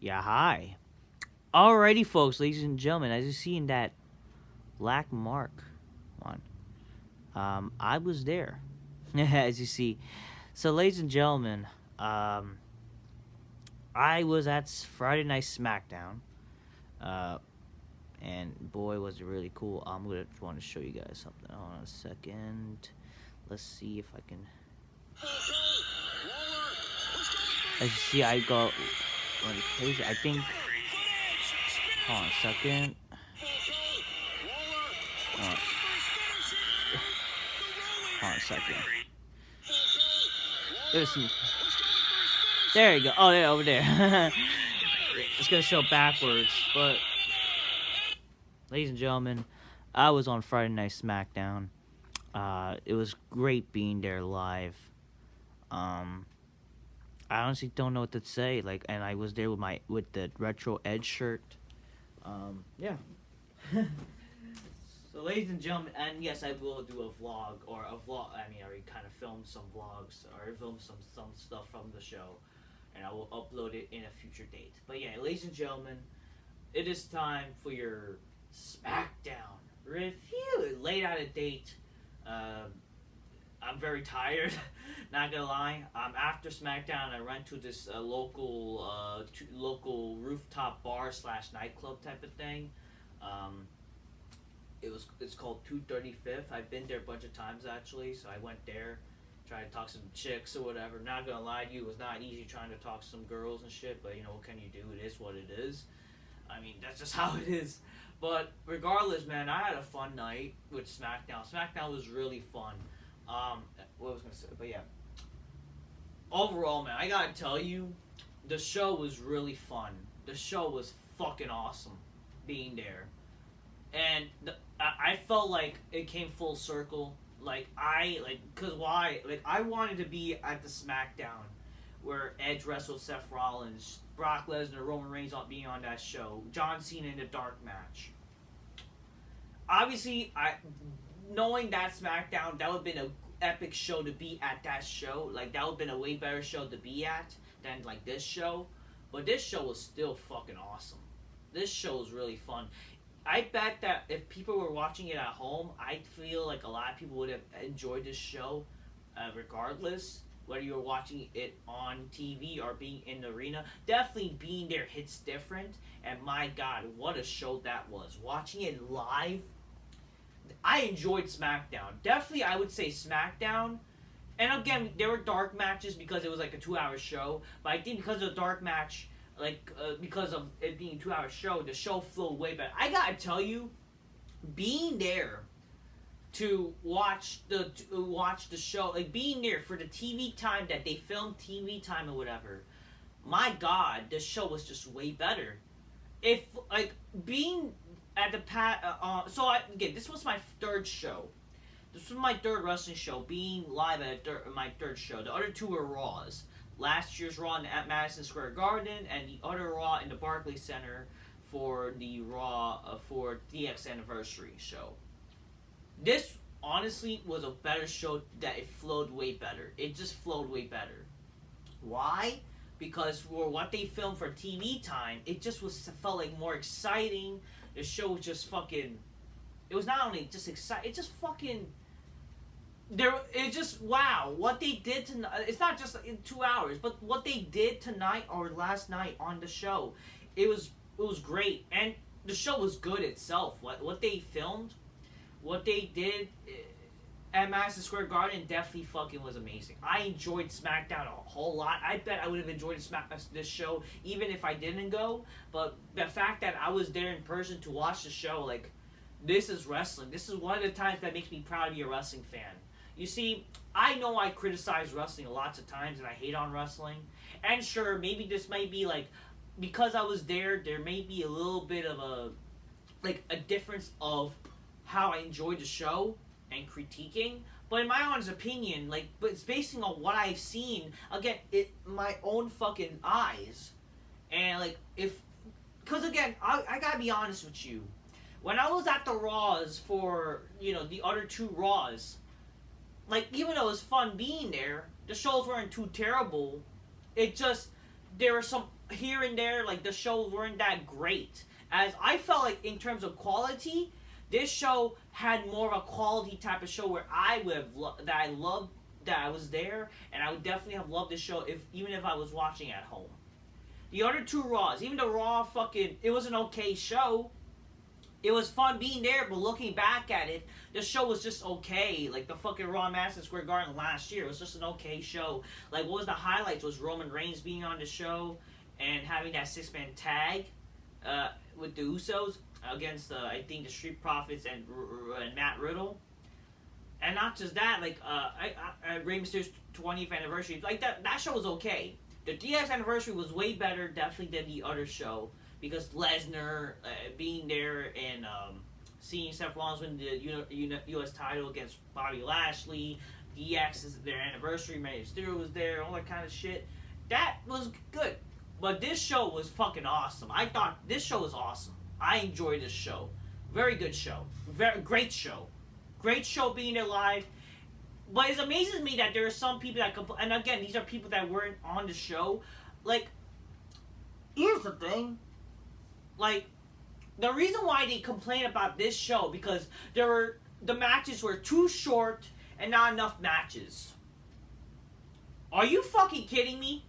Yeah, hi. Alrighty, folks, ladies and gentlemen, as you see in that black mark one, I was there, as you see. So, ladies and gentlemen, um, I was at Friday Night Smackdown, uh, and boy, was it really cool. I'm gonna want to show you guys something. Hold on a second. Let's see if I can. As you see, I got page. I think. Hold on a second. Hold on a second. There's some. There you go. Oh, yeah, over there. It's gonna show backwards, but ladies and gentlemen, I was on Friday Night Smackdown. It was great being there live. Um, I honestly don't know what to say. And I was there with the retro Edge shirt. Yeah. So, ladies and gentlemen, and yes, I will do a vlog or a vlog. I mean, I already kind of filmed some vlogs or filmed some stuff from the show, and I will upload it in a future date. But yeah, ladies and gentlemen, it is time for your Smackdown review. Laid out a date. I'm very tired, not gonna lie. After SmackDown, I went to this local rooftop bar slash nightclub type of thing. It's called 235th. I've been there a bunch of times actually, so I went there, tried to talk some chicks or whatever. Not gonna lie to you, it was not easy trying to talk to some girls and shit, but you know, what can you do? It is what it is. I mean, that's just how it is. But regardless, man, I had a fun night with SmackDown. SmackDown was really fun. What was I gonna say? But yeah, overall, man, I gotta tell you, the show was really fun. The show was fucking awesome, being there, and I felt like it came full circle. Cause why? Like, I wanted to be at the SmackDown where Edge wrestled Seth Rollins, Brock Lesnar, Roman Reigns being on that show, John Cena in the dark match. Obviously, knowing that SmackDown, that would have been an epic show to be at that show. Like, that would have been a way better show to be at than, like, this show. But this show was still fucking awesome. This show was really fun. I bet that if people were watching it at home, I feel like a lot of people would have enjoyed this show regardless. Whether you're watching it on TV or being in the arena, definitely being there hits different. And my God, what a show that was. Watching it live, I enjoyed SmackDown. Definitely, I would say SmackDown. And again, there were dark matches because it was like a 2-hour show. But I think because of the dark match, because of it being a 2-hour show, the show flowed way better. I gotta tell you, being there to watch the show, like being there for the TV time that they filmed TV time or whatever, my God, the show was just way better. If like being at the again, this was my third show. This was my third wrestling show, being live at my third show. The other two were Raws. Last year's Raw at Madison Square Garden, and the other Raw in the Barclays Center for the Raw for DX Anniversary show. This honestly was a better show. That it flowed way better. It just flowed way better. Why? Because for what they filmed for TV time, it just felt like more exciting. The show was just fucking. It was not only just exciting. It just fucking. It just wow. What they did tonight. It's not just in 2 hours, but what they did tonight or last night on the show, it was great, and the show was good itself. What they filmed. What they did at Madison Square Garden definitely fucking was amazing. I enjoyed SmackDown a whole lot. I bet I would have enjoyed this show even if I didn't go. But the fact that I was there in person to watch the show, like, this is wrestling. This is one of the times that makes me proud to be a wrestling fan. You see, I know I criticize wrestling lots of times and I hate on wrestling. And sure, maybe this might be like, because I was there may be a little bit of a difference of how I enjoyed the show and critiquing, but in my honest opinion, but it's based on what I've seen. Again, my own fucking eyes, and because again, I gotta be honest with you. When I was at the Raws for the other two Raws, even though it was fun being there, the shows weren't too terrible. It just there were some here and there, like the shows weren't that great. As I felt like in terms of quality, this show had more of a quality type of show where I would have that I loved that I was there, and I would definitely have loved this show even if I was watching at home. The other two Raws, even the Raw fucking, it was an okay show. It was fun being there, but looking back at it, the show was just okay. Like the fucking Raw Madison Square Garden last year, it was just an okay show. Like what was the highlights was Roman Reigns being on the show and having that 6-man tag with the Usos against I think the Street Profits and Matt Riddle. And not just that, like Rey Mysterio's 20th anniversary, like that show was okay. The DX anniversary was way better, definitely, than the other show. Because Lesnar being there and seeing Seth Rollins win the U.S. title against Bobby Lashley, DX is their anniversary, Rey Mysterio was there, all that kind of shit. That was good. But this show was fucking awesome. I thought this show was awesome. I enjoyed this show. Very good show. Very great show. Great show being there live. But it amazes me that there are some people that and again, these are people that weren't on the show. Like, here's the thing. Like, the reason why they complain about this show because the matches were too short and not enough matches. Are you fucking kidding me?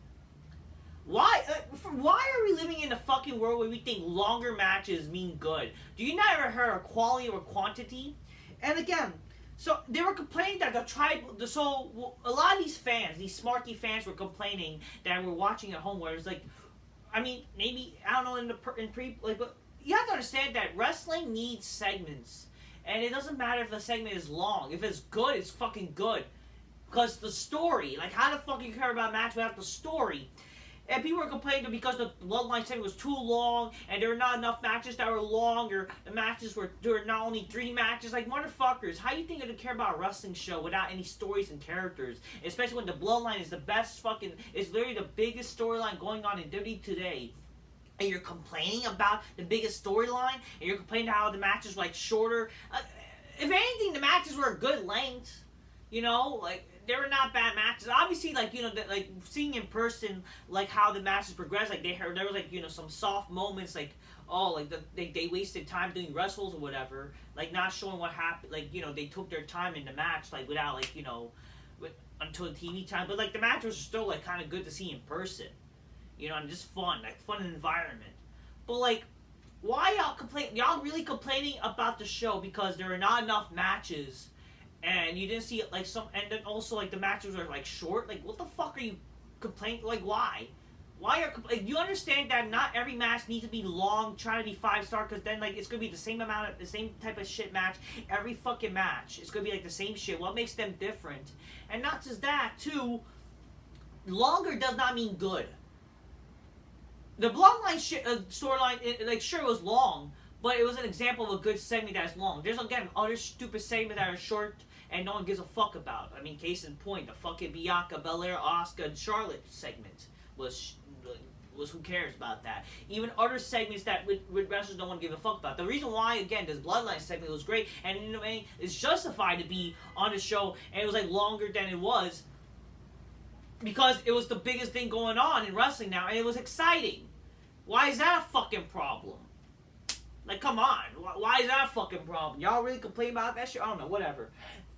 Why are we living in a fucking world where we think longer matches mean good? Do you not ever heard of quality or quantity? And again, so they were complaining that a lot of these fans, these smarky fans, were complaining that we're watching at home where it's like, I mean, maybe, I don't know, but you have to understand that wrestling needs segments. And it doesn't matter if the segment is long. If it's good, it's fucking good. Because the story, like, how the fuck you care about a match without the story? And people were complaining because the Bloodline segment was too long, and there were not enough matches that were long, or the matches were not only 3 matches. Like, motherfuckers, how do you think they're gonna care about a wrestling show without any stories and characters? Especially when the Bloodline is the best fucking, it's literally the biggest storyline going on in WWE today. And you're complaining about the biggest storyline, and you're complaining how the matches were, like, shorter. If anything, the matches were a good length. You know, like, they were not bad matches. Obviously, like, you know, like, seeing in person, like, how the matches progressed, like, there was, like, you know, some soft moments, like, oh, like, they wasted time doing wrestles or whatever, like, not showing what happened, like, you know, they took their time in the match, like, without, like, you know, until the TV time, but, like, the match was still, like, kind of good to see in person, you know, and just fun, like, fun environment. But, like, why y'all really complaining about the show because there are not enough matches? And you didn't see it, like, and then also, like, the matches are, like, short. Like, what the fuck are you complaining? Like, why? Like, you understand that not every match needs to be long, trying to be 5-star, because then, like, it's going to be the same type of shit match every fucking match. It's going to be, like, the same shit. What makes them different? And not just that, too, longer does not mean good. The Bloodline storyline, like, sure, it was long, but it was an example of a good segment that's long. There's, again, other stupid segments that are short and no one gives a fuck about. I mean, case in point, the fucking Bianca Belair, Asuka, and Charlotte segment was who cares about that? Even other segments that with wrestlers don't want to give a fuck about. The reason why, again, this Bloodline segment was great and, you know, it's justified to be on the show, and it was, like, longer than it was because it was the biggest thing going on in wrestling now, and it was exciting. Why is that a fucking problem? Like, come on. Why is that a fucking problem? Y'all really complain about that shit? I don't know, whatever.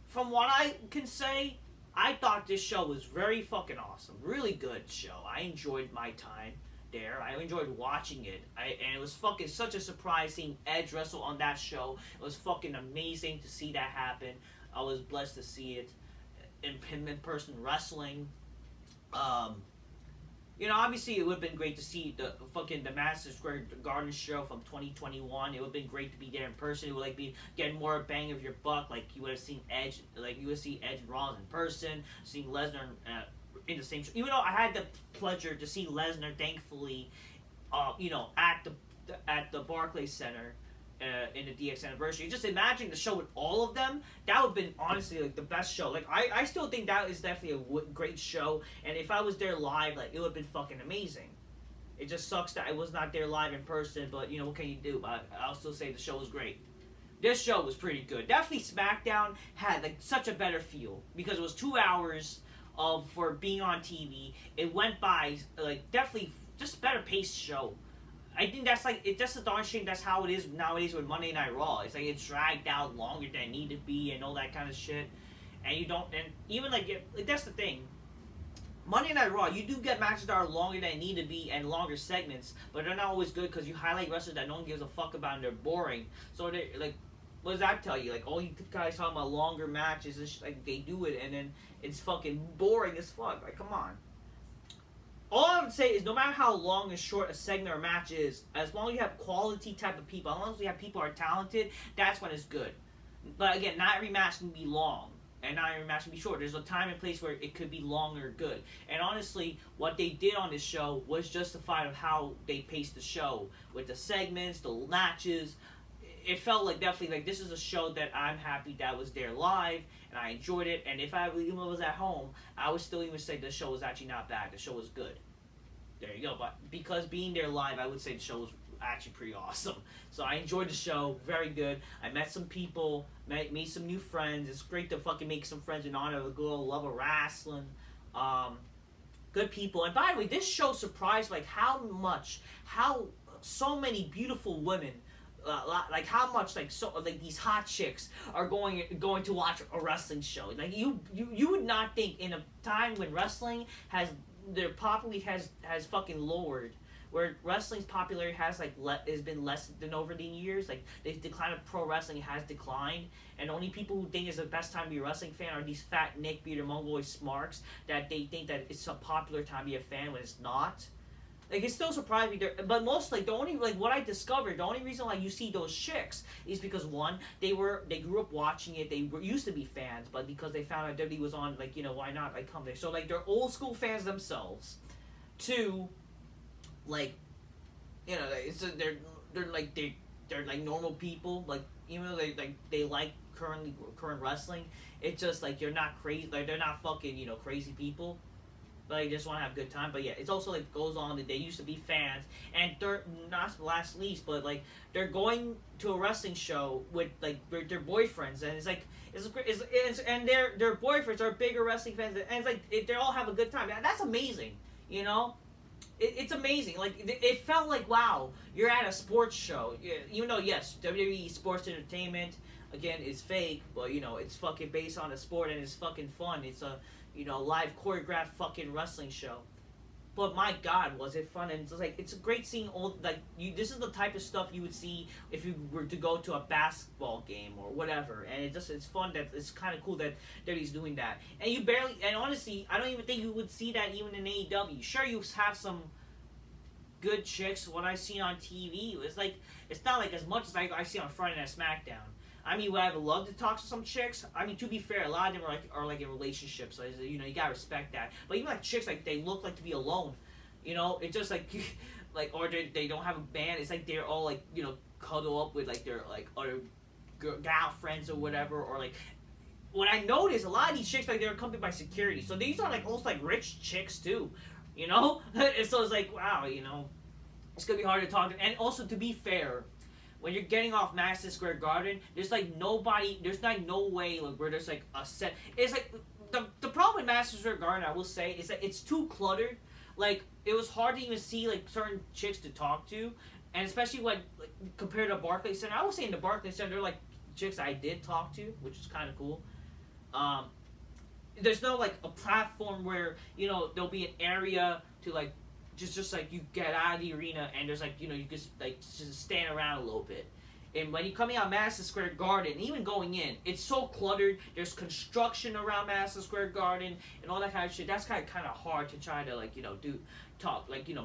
From what I can say, I thought this show was very fucking awesome. Really good show. I enjoyed my time there. I enjoyed watching it. And it was fucking such a surprise seeing Edge wrestle on that show. It was fucking amazing to see that happen. I was blessed to see it. Him in person wrestling. You know, obviously it would have been great to see the Madison Square Garden show from 2021. It would have been great to be there in person. It would, like, be getting more bang of your buck. Like, you would have seen Edge, like, you would see Edge and Rollins in person, seeing Lesnar in the same show. Even though I had the pleasure to see Lesnar, thankfully, you know, at the Barclays Center in the DX anniversary. Just imagine the show with all of them. That would have been, honestly, like, the best show. Like, I still think that is definitely a great show, and if I was there live, like, it would have been fucking amazing. It just sucks that I was not there live in person, but, you know, what can you do? But I'll still say the show was great. This show was pretty good. Definitely Smackdown had, like, such a better feel, because it was 2 hours for being on TV. It went by, like, definitely just better paced show. I think that's like it's just a darn shame. That's how it is nowadays with Monday Night Raw. It's like it's dragged out longer than it need to be and all that kind of shit. And you don't, and even like that's the thing. Monday Night Raw, you do get matches that are longer than they need to be and longer segments, but they're not always good because you highlight wrestlers that no one gives a fuck about and they're boring. So they like, what does that tell you? Like, oh, you guys talking about longer matches, it's like they do it and then it's fucking boring as fuck. Like, come on. All I would say is no matter how long and short a segment or match is, as long as you have quality type of people, as long as you have people who are talented, that's when it's good. But again, not every match can be long. And not every match can be short. There's a time and place where it could be long or good. And honestly, what they did on this show was justified of how they paced the show. With the segments, the matches. It felt like definitely like this is a show that I'm happy that was there live. And I enjoyed it. And if I even was at home, I would still even say the show was actually not bad. The show was good. There you go. But because being there live, I would say the show was actually pretty awesome. So I enjoyed the show, very good. I met some people, made some new friends. It's great to fucking make some friends in honor of the girl, love of wrestling. Good people. And by the way, this show surprised like how so many beautiful women, like how much like so like these hot chicks are going to watch a wrestling show. Like you would not think in a time when wrestling has fucking lowered, where wrestling's popularity has been less than over the years. Like the decline of pro wrestling has declined, and only people who think it's the best time to be a wrestling fan are these fat neck bearded mongoloid smarks that they think that it's a popular time to be a fan when it's not. Like it still surprised me, but mostly the only what I discovered, the only reason why you see those chicks is because one, they grew up watching it, they used to be fans, but because they found out WWE was on, why not come there? So like they're old school fans themselves. Two, like, it's they're like normal people. Like even though they like current wrestling, it's just like you're not crazy. Like they're not fucking crazy people. But they just want to have a good time. But yeah, it's also like goes on that they used to be fans, and they're not last least, but like they're going to a wrestling show with like their boyfriends, and it's and their boyfriends are bigger wrestling fans, and it's like they all have a good time. That's amazing, It's amazing. Like it felt like wow, you're at a sports show. Even though yes, WWE Sports Entertainment again is fake, but it's fucking based on a sport and it's fucking fun. It's a live choreographed fucking wrestling show. But my God, was it fun? And it's a great seeing all this is the type of stuff you would see if you were to go to a basketball game or whatever. And it's fun that it's kind of cool that he's doing that. And honestly, I don't even think you would see that even in AEW. Sure, you have some good chicks. What I've seen on TV, it's not like as much as I see on Friday Night Smackdown. I mean, would I love to talk to some chicks? I mean, to be fair, a lot of them are in relationships, so you gotta respect that. But even like chicks, like they look like to be alone, It's just like, or they don't have a band. It's like they're all cuddle up with their other gal friends or whatever. Or what I noticed, a lot of these chicks they're accompanied by security, so these are almost rich chicks too, And so it's like wow, it's gonna be hard to talk to. And also to be fair, when you're getting off Madison Square Garden, there's nobody, there's no way where there's a set. It's the problem with Madison Square Garden, I will say, is that it's too cluttered. It was hard to even see certain chicks to talk to, and especially when compared to Barclays Center. I would say in the Barclays Center, they're chicks I did talk to, which is kind of cool. There's no a platform where there'll be an area to just you get out of the arena and there's you just just stand around a little bit. And when you're coming out Madison Square Garden, even going in, it's so cluttered. There's construction around Madison Square Garden and all that kind of shit. That's kind of hard to try to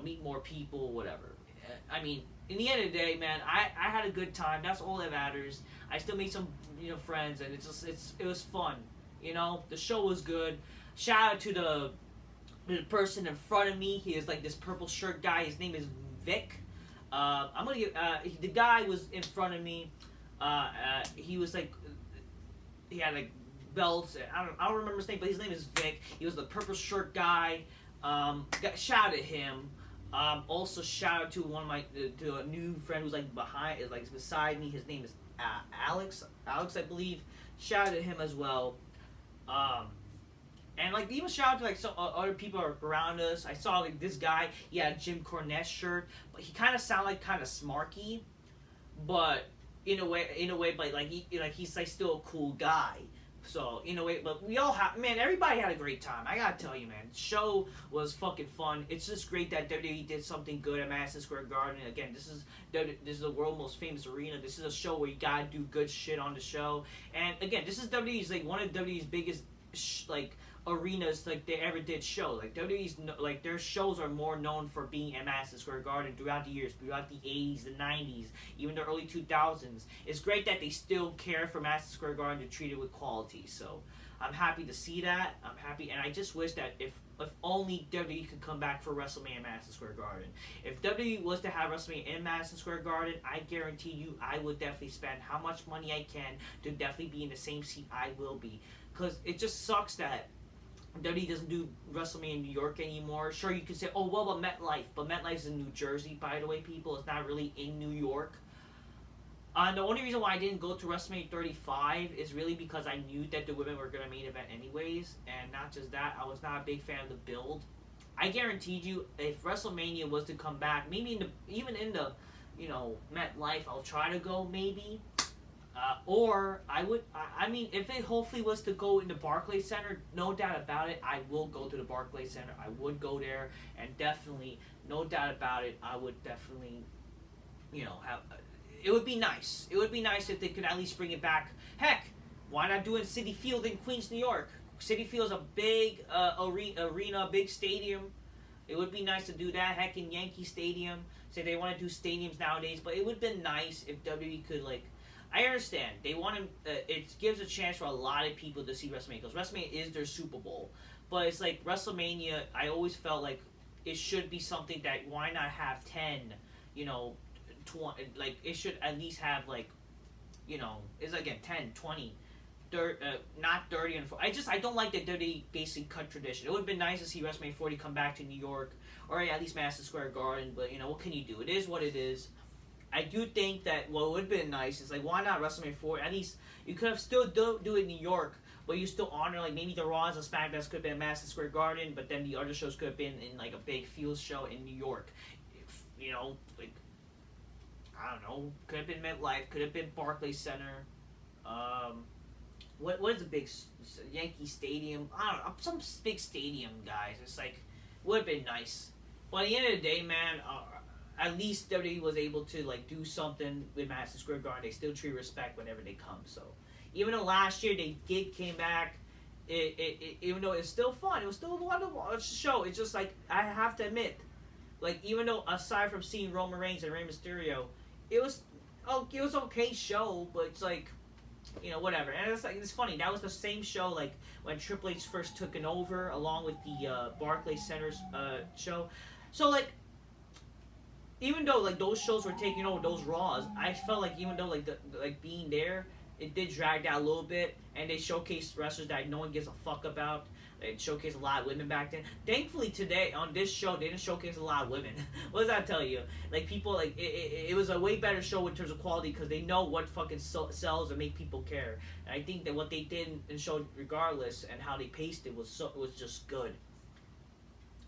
meet more people, whatever. I mean, in the end of the day, man, I had a good time. That's all that matters. I still made some friends, and it was fun. The show was good. Shout out to the person in front of me. He is this purple shirt guy. His name is Vic. I'm gonna give the guy was in front of me. He was he had belts. I don't remember his name, but his name is Vic. He was the purple shirt guy. Shout out at him. Also shout out to to a new friend who's beside me. His name is Alex. Alex, I believe. Shout out to him as well. And like even shout out to like some other people around us. I saw like this guy. He had a Jim Cornette shirt, but he kind of sounded like kind of smarky, but in a way, but he's like still a cool guy. So in a way, but we all have, man. Everybody had a great time. I gotta tell you, man. The show was fucking fun. It's just great that WWE did something good at Madison Square Garden. Again, this is the world's most famous arena. This is a show where you gotta do good shit on the show. And again, this is WWE's like one of WWE's biggest like arenas like they ever did show. Like WWE's like their shows are more known for being at Madison Square Garden throughout the years, throughout the 80s, the 90s, even the early 2000s. It's great that they still care for Madison Square Garden to treat it with quality. So I'm happy to see that. I'm happy, and I just wish that if only WWE could come back for WrestleMania in Madison Square Garden. If WWE was to have WrestleMania in Madison Square Garden, I guarantee you I would definitely spend how much money I can to definitely be in the same seat I will be. Because it just sucks that WWE doesn't do WrestleMania in New York anymore. Sure, you could say, oh, well, but MetLife. But MetLife's in New Jersey, by the way, people. It's not really in New York. The only reason why I didn't go to WrestleMania 35 is really because I knew that the women were going to main event anyways. And not just that, I was not a big fan of the build. I guaranteed you, if WrestleMania was to come back, maybe even in the MetLife, I'll try to go, maybe. Or I would, I mean, if it hopefully was to go in the Barclays Center, no doubt about it, I will go to the Barclays Center. I would go there, and definitely, no doubt about it, I would definitely, have. It would be nice. It would be nice if they could at least bring it back. Heck, why not do it in Citi Field in Queens, New York? Citi Field's a big arena, big stadium. It would be nice to do that. Heck, in Yankee Stadium. Say they want to do stadiums nowadays, but it would have been nice if WWE could I understand they want to. It gives a chance for a lot of people to see WrestleMania because WrestleMania is their Super Bowl. But it's like WrestleMania. I always felt like it should be something that why not have 10, 20, like it should at least have it's again 10, 20, not 30 and 40. I don't like the dirty basic cut tradition. It would have been nice to see WrestleMania 40 come back to New York or at least Madison Square Garden. But what can you do? It is what it is. I do think that what would have been nice is why not WrestleMania 4? At least you could have still do it in New York, but you still honor maybe the Raws and SmackDowns could have been at Madison Square Garden, but then the other shows could have been in a big field show in New York. I don't know, could have been MetLife, could have been Barclays Center. What is a big Yankee Stadium? I don't know, some big stadium, guys. It's would have been nice, but at the end of the day, man. At least WWE was able to do something with Madison Square Garden. They still treat respect whenever they come. So even though last year they came back, even though it's still fun, it was still a wonderful show. It's just I have to admit, even though aside from seeing Roman Reigns and Rey Mysterio, it was okay show, but it's whatever. And it's funny. That was the same show when Triple H first took it over, along with the Barclays Center's show. So even though those shows were taking over those Raws, I felt even though being there, it did drag out a little bit, and they showcased wrestlers that no one gives a fuck about. They showcased a lot of women back then. Thankfully today on this show, they didn't showcase a lot of women. What does that tell you? People it was a way better show in terms of quality because they know what fucking sells and make people care. And I think that what they did and showed regardless and how they paced it was just good.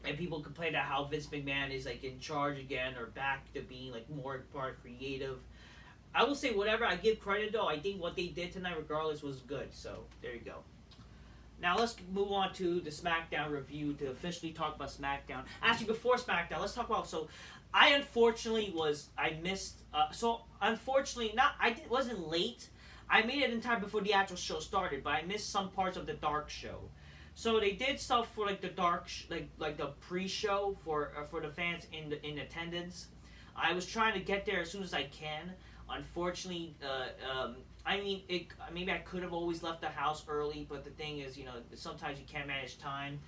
And people complain about how Vince McMahon is in charge again or back to being more part creative. I will say whatever I give credit though, I think what they did tonight regardless was good. So there you go. Now let's move on to the SmackDown review to officially talk about SmackDown. Actually, before SmackDown, let's talk about I wasn't late. I made it in time before the actual show started, but I missed some parts of the Dark show. So they did stuff for the dark, the pre-show for the fans in attendance. I was trying to get there as soon as I can. Unfortunately, maybe I could have always left the house early, but the thing is, sometimes you can't manage time.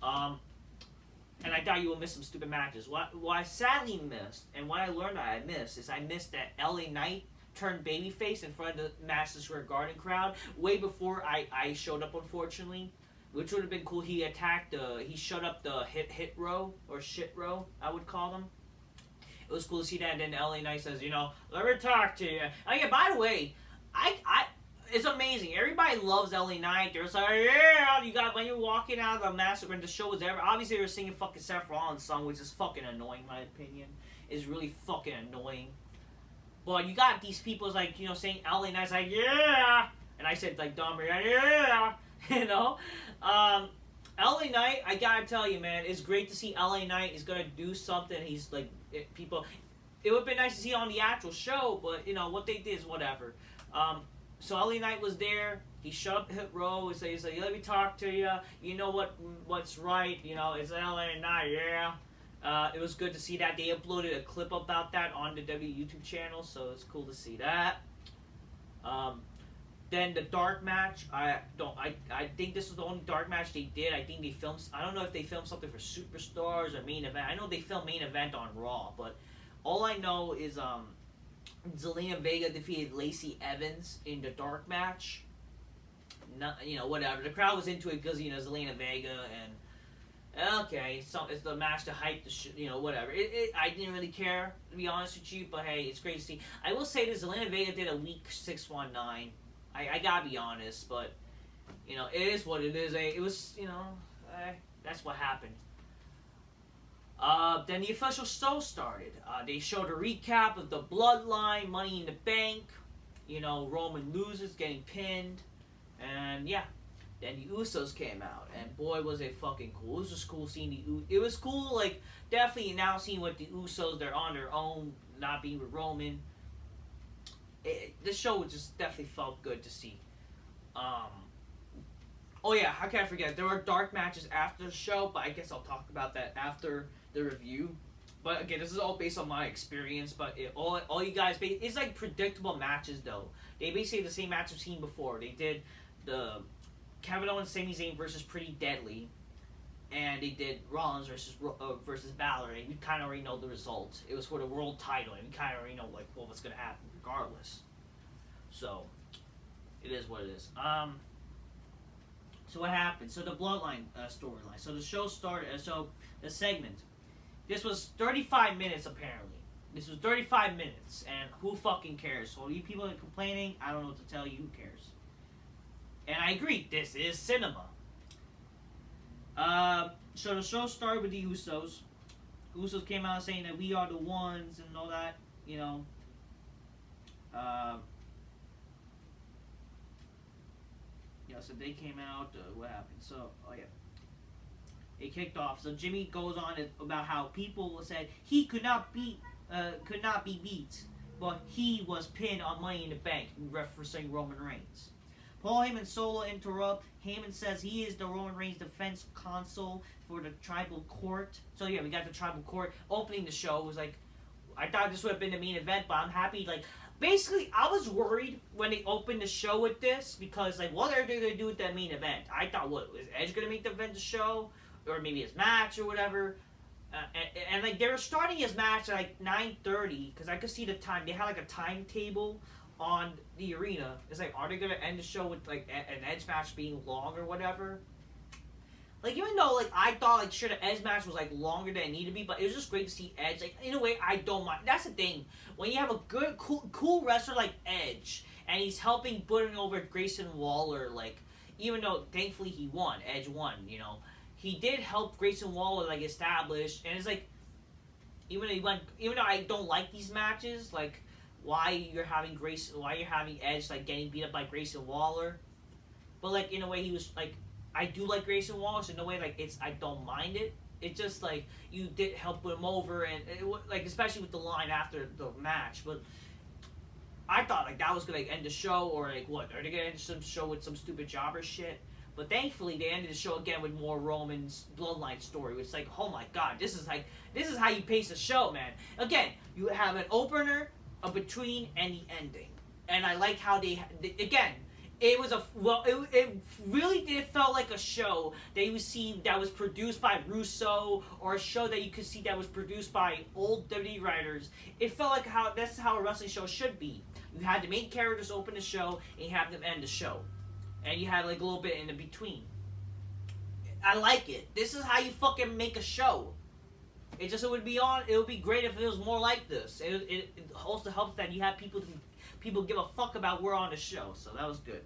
And I thought you would miss some stupid matches. What I sadly missed, and what I learned that I missed that LA Knight turned babyface in front of the Madison Square Garden crowd way before I showed up, unfortunately. Which would have been cool. He shut up the hit row, or shit row, I would call them. It was cool to see that, and then LA Knight says, let me talk to you. Oh yeah, by the way, it's amazing. Everybody loves LA Knight. They're just like, yeah, you got when you're walking out of the massacre and the show was ever. Obviously, they're singing fucking Seth Rollins' song, which is fucking annoying, in my opinion. Is really fucking annoying. But you got these people like saying LA Knight's like yeah, and I said like dumb yeah, LA Knight. I gotta tell you, man, it's great to see LA Knight is gonna do something. He's like people. It would have been nice to see on the actual show, but what they did is whatever. So LA Knight was there. He shut up Hit Row. He's like, let me talk to you. You know what's right. It's LA Knight, yeah. It was good to see that. They uploaded a clip about that on the WWE YouTube channel, so it's cool to see that. Then the dark match. I think this was the only dark match they did. I think they filmed. I don't know if they filmed something for Superstars or Main Event. I know they filmed Main Event on Raw, but all I know is Zelina Vega defeated Lacey Evans in the dark match. Not, whatever. The crowd was into it because Zelina Vega and okay, so it's the match to hype the whatever. I didn't really care, to be honest with you, but hey, it's great to see. I will say this: Zelina Vega did a weak 619. I gotta be honest, but it is what it is. It was that's what happened. Then the official show started. They showed a recap of the Bloodline, Money in the Bank. Roman loses, getting pinned, and yeah. Then the Usos came out, and boy was it fucking cool. It was just cool seeing the. It was cool, like definitely now seeing what the Usos. They're on their own, not being with Roman. The show just definitely felt good to see. Oh yeah, how can I forget? There were dark matches after the show, but I guess I'll talk about that after the review. But again, this is all based on my experience. But all you guys, it's like predictable matches though. They basically the same match we've seen before. They did the Kevin Owens, Sami Zayn versus Pretty Deadly, and they did Rollins versus Balor. And we kind of already know the result. It was for the world title, and we kind of already know like what's gonna happen regardless. So it is what it is. So what happened? So the Bloodline storyline. So the show started. So the segment. This was 35 minutes apparently. This was 35 minutes, and who fucking cares? So you people are complaining. I don't know what to tell you. Who cares? And I agree. This is cinema. So the show started with the Usos. Usos came out saying that we are the ones and all that. So they came out. What happened? So, it kicked off. So Jimmy goes on about how people said he could not be beat, but he was pinned on Money in the Bank, referencing Roman Reigns. Paul Heyman solo interrupt. Heyman says he is the Roman Reigns defense counsel for the tribal court. So yeah, we got the tribal court opening the show. It was like, I thought this would have been the main event, but I'm happy. Like, basically, I was worried when they opened the show with this because, like, what are they going to do with that main event? I thought, what, is Edge going to make the event the show? Or maybe his match or whatever? And like, they were starting his match at, like, 9:30 because I could see the time. They had, like, a timetable on the arena. It's like, are they going to end the show with, like, an Edge match being long or whatever? Like, even though, like, I thought, like, sure, the Edge match was, like, longer than it needed to be, but it was just great to see Edge. Like, in a way, I don't mind. That's the thing. When you have a good, cool wrestler like Edge, and he's helping putting over Grayson Waller, like, even though, thankfully, he won. Edge won, He did help Grayson Waller, like, establish, and it's like, even though I don't like these matches, like, why you're having Edge, like, getting beat up by Grayson Waller, but, like, in a way, he was, like, I do like Grayson Waller, so in a way, like, I don't mind it. It's just, like, you did help put him over, and, like, especially with the line after the match, but I thought, like, that was going to end the show, or, like, what, are they going to end some show with some stupid jobber shit? But thankfully, they ended the show again with more Roman's Bloodline story, which is like, oh my god, this is how you pace a show, man. Again, you have an opener, a between, and the ending. And I like how again, it was it really did felt like a show that you would see that was produced by Russo, or a show that you could see that was produced by old WWE writers. It felt like that's how a wrestling show should be. You had the main characters open the show, and you have them end the show. And you had like a little bit in the between. I like it. This is how you fucking make a show. It would be great if it was more like this. It also helps that you have people give a fuck about we're on the show. So that was good.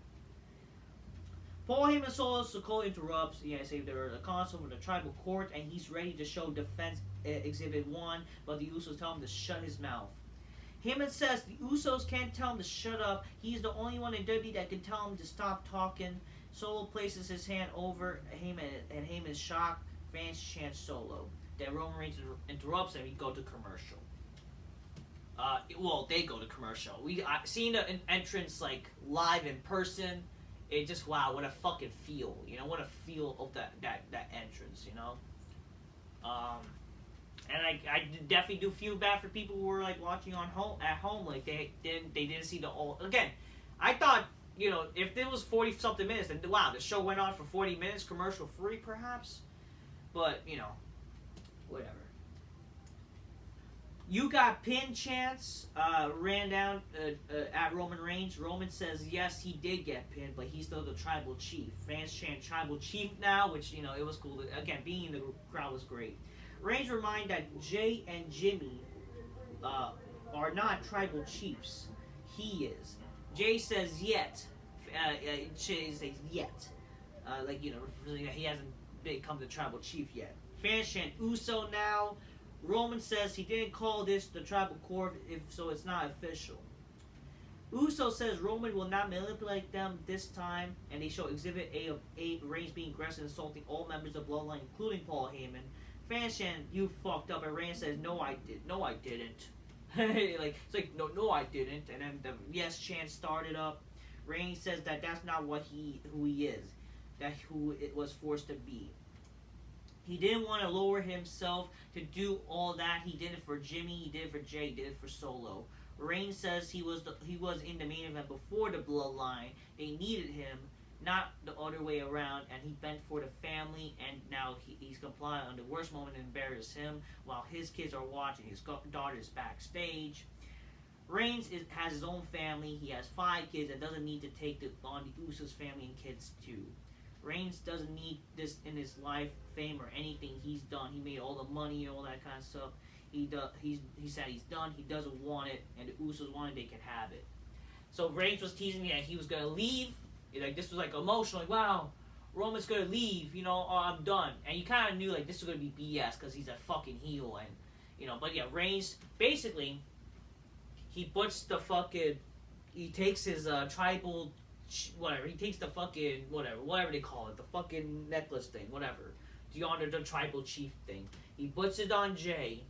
Paul Heyman Solo Sikoa interrupts. Yeah, I say they're the console for the tribal court, and he's ready to show defense exhibit 1, but the Usos tell him to shut his mouth. Heyman says the Usos can't tell him to shut up. He's the only one in WWE that can tell him to stop talking. Solo places his hand over Heyman, and Heyman is shocked. Fans chant Solo. Then Roman Reigns interrupts, and we go to commercial. They go to commercial. Seeing the entrance like live in person. It just, wow, what a fucking feel, you know, what a feel of that entrance, you know. And I definitely do feel bad for people who were like watching at home, like they didn't see the whole. Again, I thought, you know, if it was 40 something minutes, then wow, the show went on for 40 minutes, commercial free perhaps, but you know, whatever. You got pin chance ran down at Roman Reigns. Roman says yes, he did get pinned, but he's still the tribal chief. Fans chant tribal chief now, which, you know, it was cool. Again, being in the crowd was great. Reigns remind that Jay and Jimmy are not tribal chiefs. He is. Jay says yet. Jay says yet. Like, you know, he hasn't become the tribal chief yet. Fans chant Uso now. Roman says he didn't call this the tribal court, so it's not official. Uso says Roman will not manipulate them this time, and they show Exhibit A of 8, Reigns being aggressive and insulting all members of Bloodline, including Paul Heyman. Fans chant, you fucked up, and Reigns says, no I didn't. It's like, no I didn't, and then the yes chant started up. Reigns says that that's not who he is, that's who it was forced to be. He didn't want to lower himself to do all that. He did it for Jimmy, he did it for Jay, he did it for Solo. Reigns says he was in the main event before the Bloodline. They needed him, not the other way around, and he bent for the family, and now he's compliant on the worst moment and embarrass him while his kids are watching. His daughter's backstage. Reigns has his own family. He has 5 kids and doesn't need to take on the Usos family and kids too. Reigns doesn't need this in his life, fame, or anything he's done. He made all the money and all that kind of stuff. He said he's done. He doesn't want it, and the Usos want it. They can have it. So Reigns was teasing me that he was gonna leave. Like, this was like emotional. Like, wow, Roman's gonna leave. You know, I'm done. And you kind of knew like this was gonna be BS because he's a fucking heel, and you know. But yeah, Reigns basically he puts the fucking he takes his tribal. Whatever, he takes the fucking whatever they call it, the fucking necklace thing, whatever, the honor the tribal chief thing. He puts it on Jay,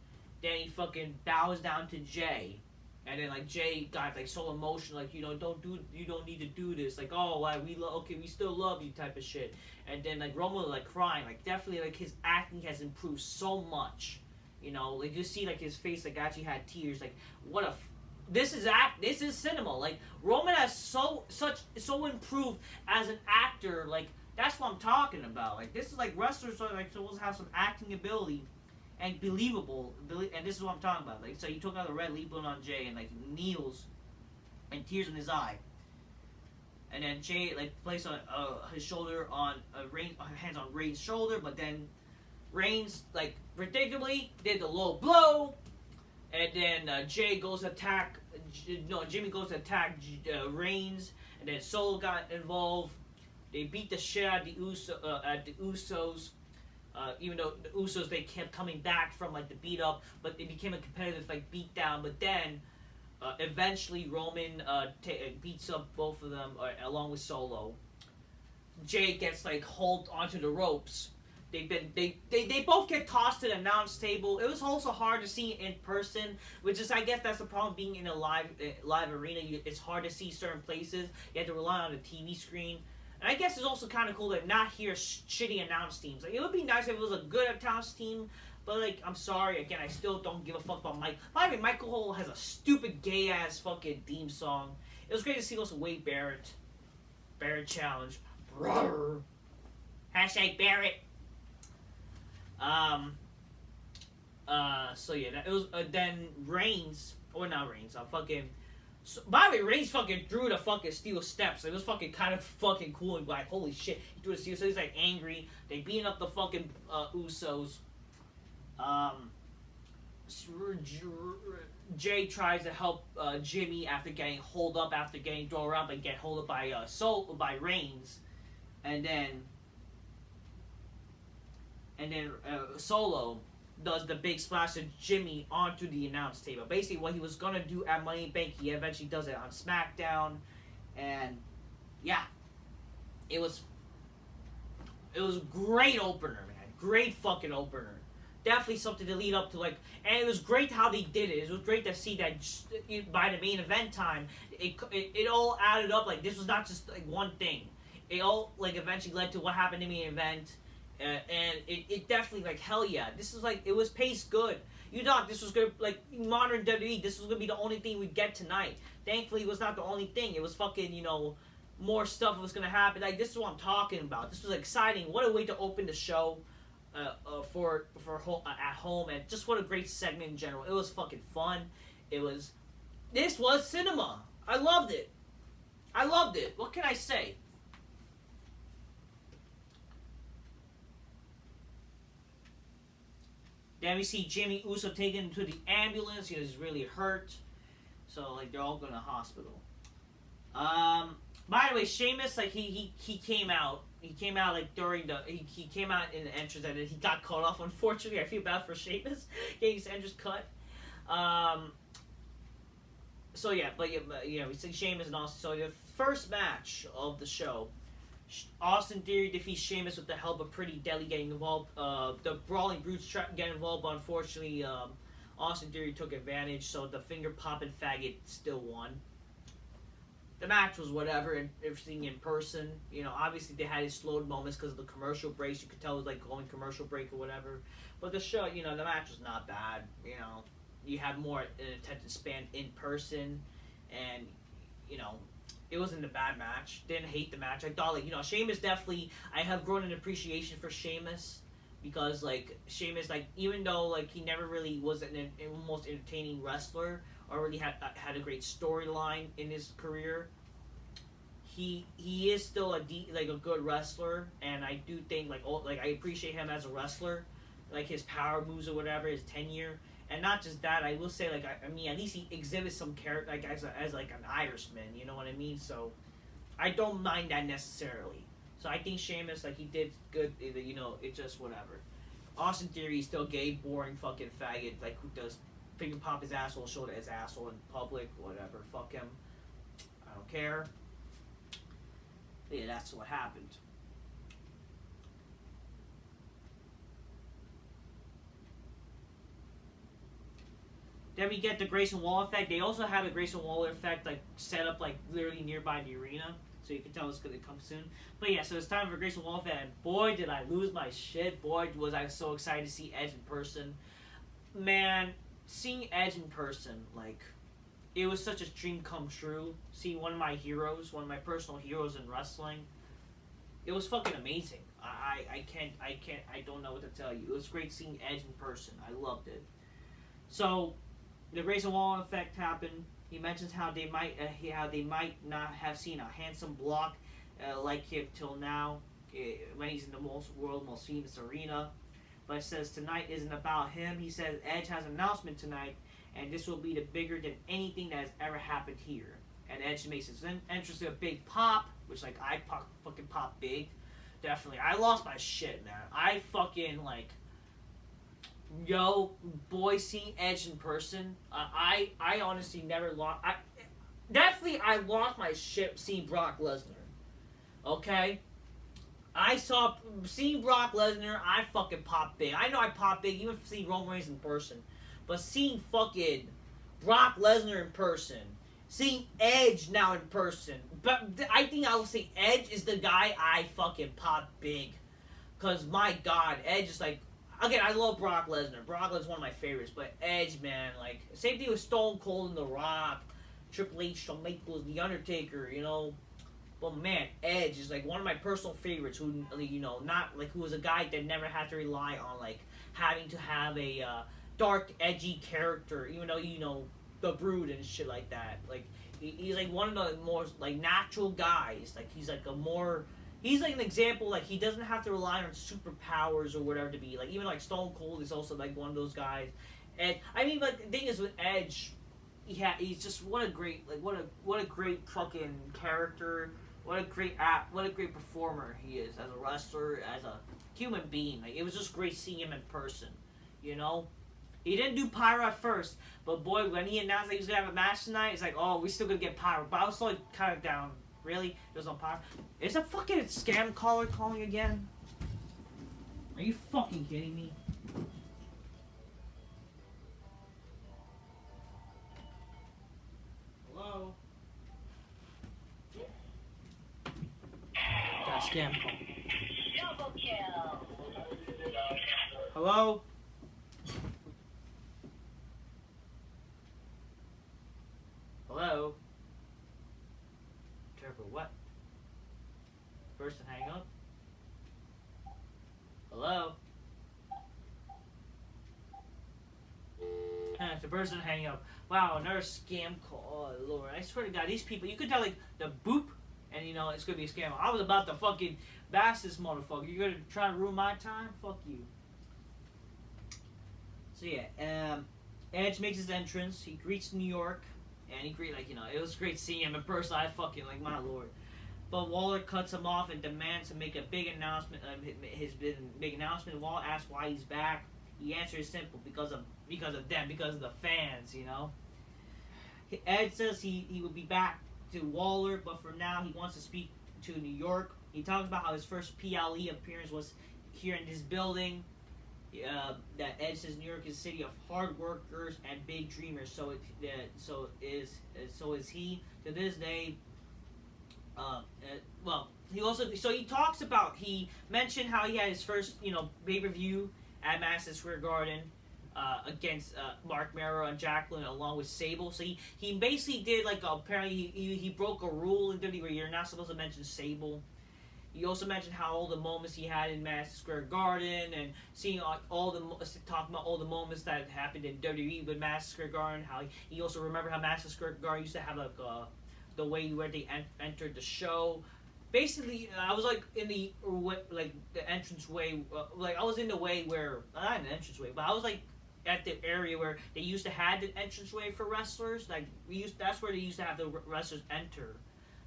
then he fucking bows down to Jay, and then like Jay got like so emotional, like, you know, you don't need to do this, like, oh, we still love you type of shit. And then like Roman was like crying, like definitely like his acting has improved so much, you know, like you see like his face like actually had tears, like what a. This is cinema. Like, Roman has so improved as an actor. Like, that's what I'm talking about. Like, this is like wrestlers are like supposed to have some acting ability and believable. And this is what I'm talking about. Like, so he took out the red leaf on Jay and like kneels and tears in his eye. And then Jay like placed on his shoulder on hands on Reigns' shoulder, but then Reigns like predictably did the low blow. And then Jimmy goes to attack Reigns, and then Solo got involved. They beat the shit out of the Usos. Even though the Usos, they kept coming back from like the beat up, but it became a competitive like beat down. But then eventually Roman beats up both of them along with Solo. Jay gets like hauled onto the ropes. They both get tossed to the announce table. It was also hard to see in person, which is, I guess that's the problem being in a live arena. It's hard to see certain places. You have to rely on the TV screen. And I guess it's also kind of cool to not hear shitty announce teams. Like, it would be nice if it was a good announce team, but like, I'm sorry, again, I still don't give a fuck about Mike. By the way, Michael Cole has a stupid gay ass fucking theme song. It was great to see also Wade Barrett challenge. Brrr. Hashtag Barrett. So yeah, it was then Reigns, or not Reigns, by the way, Reigns fucking drew the fucking steel steps. It was fucking kind of fucking cool and like, holy shit, he threw the steel, so he's like angry. They beating up the fucking Usos. Jay tries to help Jimmy after getting holed up, after getting thrown around, but get holed up by Reigns, and then Solo does the big splash of Jimmy onto the announce table. Basically, what he was gonna do at Money in the Bank, he eventually does it on SmackDown, and yeah, it was a great opener, man. Great fucking opener. Definitely something to lead up to, like, and it was great how they did it. It was great to see that by the main event time, it all added up. Like, this was not just like one thing. It all like eventually led to what happened in the main event, and it definitely, like, hell yeah, this is like, it was paced good. You thought this was gonna, like, modern WWE, this was gonna be the only thing we'd get tonight. Thankfully, it was not the only thing. It was fucking, you know, more stuff was gonna happen. Like, this is what I'm talking about. This was exciting. What a way to open the show. For at home, and just what a great segment in general. It was fucking fun. This was cinema. I loved it. What can I say? Then we see Jimmy Uso taken into the ambulance. He was really hurt, so like they're all going to hospital. By the way, Sheamus, like he came out. He came out like during the he came out in the entrance and he got cut off. Unfortunately, I feel bad for Sheamus getting his entrance cut. So yeah, but we see Sheamus and Austin. So the first match of the show, Austin Theory defeats Sheamus with the help of Pretty Deadly getting involved. The Brawling Brutes get involved, but unfortunately, Austin Theory took advantage. So the finger popping faggot still won. The match was whatever, and everything in person. You know, obviously they had its slowed moments because of the commercial breaks. You could tell it was like going commercial break or whatever. But the show, you know, the match was not bad. You know, you had more attention span in person, and you know, it wasn't a bad match. Didn't hate the match. I thought, like, you know, Sheamus definitely. I have grown an appreciation for Sheamus because, like, Sheamus, like, even though like he never really was an most entertaining wrestler, or really had a great storyline in his career, he is still a good wrestler, and I do think I appreciate him as a wrestler, like his power moves or whatever, his tenure, and not just that. I will say, like, I mean, at least he exhibits some character, like as like an Irishman, you know what I mean? So I don't mind that necessarily. So I think Sheamus, like, he did good. You know, it's just whatever. Austin Theory is still gay, boring, fucking faggot, like, who does finger pop his asshole, show his asshole in public, whatever. Fuck him. I don't care. But yeah, that's what happened. Then we get the Grayson Waller effect. They also have a Grayson Waller effect, like, set up, like, literally nearby the arena, so you can tell it's gonna come soon. But yeah, so it's time for Grayson Waller effect, and boy, did I lose my shit. Boy, was I so excited to see Edge in person. Man, seeing Edge in person, like, it was such a dream come true. Seeing one of my heroes, one of my personal heroes in wrestling, it was fucking amazing. I don't know what to tell you. It was great seeing Edge in person. I loved it. So, the Grayson Waller effect happened. He mentions how they might not have seen a handsome block like him till now when he's in the world's most famous arena. But it says tonight isn't about him. He says Edge has an announcement tonight, and this will be the bigger than anything that has ever happened here. And Edge makes his entrance to a big pop, which, like, I fucking pop big. Definitely. I lost my shit, man. I fucking, like, yo, boy, seeing Edge in person, I honestly never lost. I lost my shit seeing Brock Lesnar. Okay? Seeing Brock Lesnar, I fucking pop big. I know I pop big, even seeing Roman Reigns in person. But seeing fucking Brock Lesnar in person, seeing Edge now in person, but I think I will say Edge is the guy I fucking pop big. Because, my God, Edge is like, again, I love Brock Lesnar. Brock Lesnar's one of my favorites, but Edge, man, like, same thing with Stone Cold and The Rock, Triple H, Shawn Michaels, The Undertaker, you know. But man, Edge is like one of my personal favorites. Who, you know, not like, who was a guy that never had to rely on, like, having to have a dark, edgy character, even though, you know, the Brood and shit like that. Like, he's like one of the more, like, natural guys. Like, he's like he's like an example. Like, he doesn't have to rely on superpowers or whatever to be like. Even like Stone Cold is also like one of those guys. And I mean, like, the thing is with Edge, he's just what a great fucking character. What a great performer he is as a wrestler, as a human being. Like, it was just great seeing him in person. You know, he didn't do pyro at first, but boy, when he announced that he was gonna have a match tonight, it's like, oh, we still gonna get pyro. But I was still like, kind of down. Really, there's no pyro. Is a fucking scam caller calling again? Are you fucking kidding me? Hello? Got a scam call. Double kill. Hello? Hello? Careful, what? Person hang up? Hello? It's the person hanging up. Wow, another scam call. Oh, Lord. I swear to God, these people, you could tell, like, the boop, and, you know, it's going to be a scam. I was about to fucking bash this motherfucker. You're going to try to ruin my time? Fuck you. So, yeah, Edge makes his entrance. He greets New York, and he like, you know, it was great seeing him in person. I fucking, like, my Lord. But Waller cuts him off and demands to make a big announcement. His big announcement. Waller asks why he's back. He answers simple, because of them, because of the fans, you know. Ed says he will be back to Waller, but for now he wants to speak to New York. He talks about how his first PLE appearance was here in this building. That Ed says New York is a city of hard workers and big dreamers. So is he to this day. He mentioned how he had his first, you know, pay-per-view at Madison Square Garden against Mark Mero and Jacqueline along with Sable. So he basically did, like, apparently he broke a rule in WWE where you're not supposed to mention Sable. He also mentioned how all the moments he had in Madison Square Garden and seeing talking about all the moments that happened in WWE with Madison Square Garden. How he also remembered how Madison Square Garden used to have, like, the way where they entered the show. Basically, I was like in the entrance way, I was in the way where, not in the entrance way, but I was like at the area where they used to have the entrance way for wrestlers. Like that's where they used to have the wrestlers enter.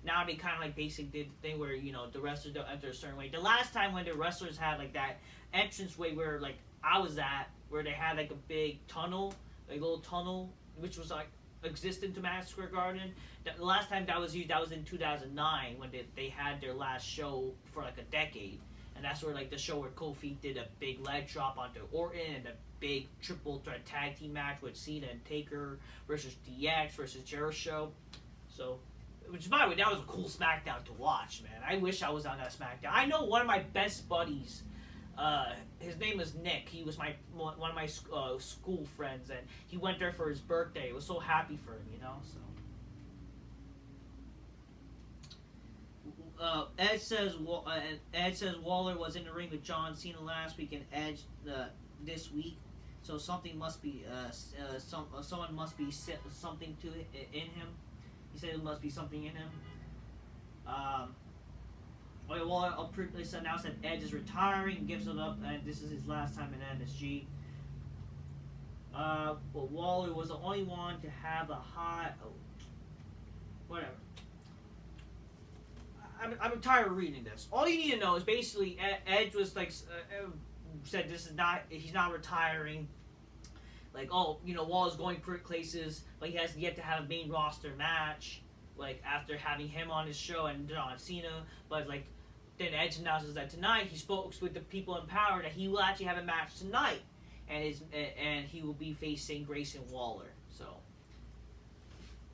Now they kind of like basically did the thing where, you know, the wrestlers don't enter a certain way. The last time when the wrestlers had like that entrance way where like I was at, where they had like a big tunnel, like a little tunnel, which was like existent to Madison Square Garden. The last time that was used, that was in 2009 when they had their last show for like a decade, and that's where like the show where Kofi did a big leg drop onto Orton and a big triple threat tag team match with Cena and Taker versus DX versus Jericho. So, which by the way, that was a cool SmackDown to watch, man. I wish I was on that SmackDown. I know one of my best buddies. His name was Nick. He was one of my school friends, and he went there for his birthday. It was so happy for him, you know. So Edge says Waller was in the ring with John Cena last week and Edge this week. So something must be someone must be something to in him. He said it must be something in him. Waller previously announced that Edge is retiring, gives it up, and this is his last time in MSG. But Waller was the only one to have a high. Whatever. I'm tired of reading this. All you need to know is basically Edge was like said he's not retiring. Like, oh, you know, Waller's going places, but he has yet to have a main roster match. Like after having him on his show and John Cena, but like. Then Edge announces that tonight he spoke with the people in power that he will actually have a match tonight, and he will be facing Grayson Waller. So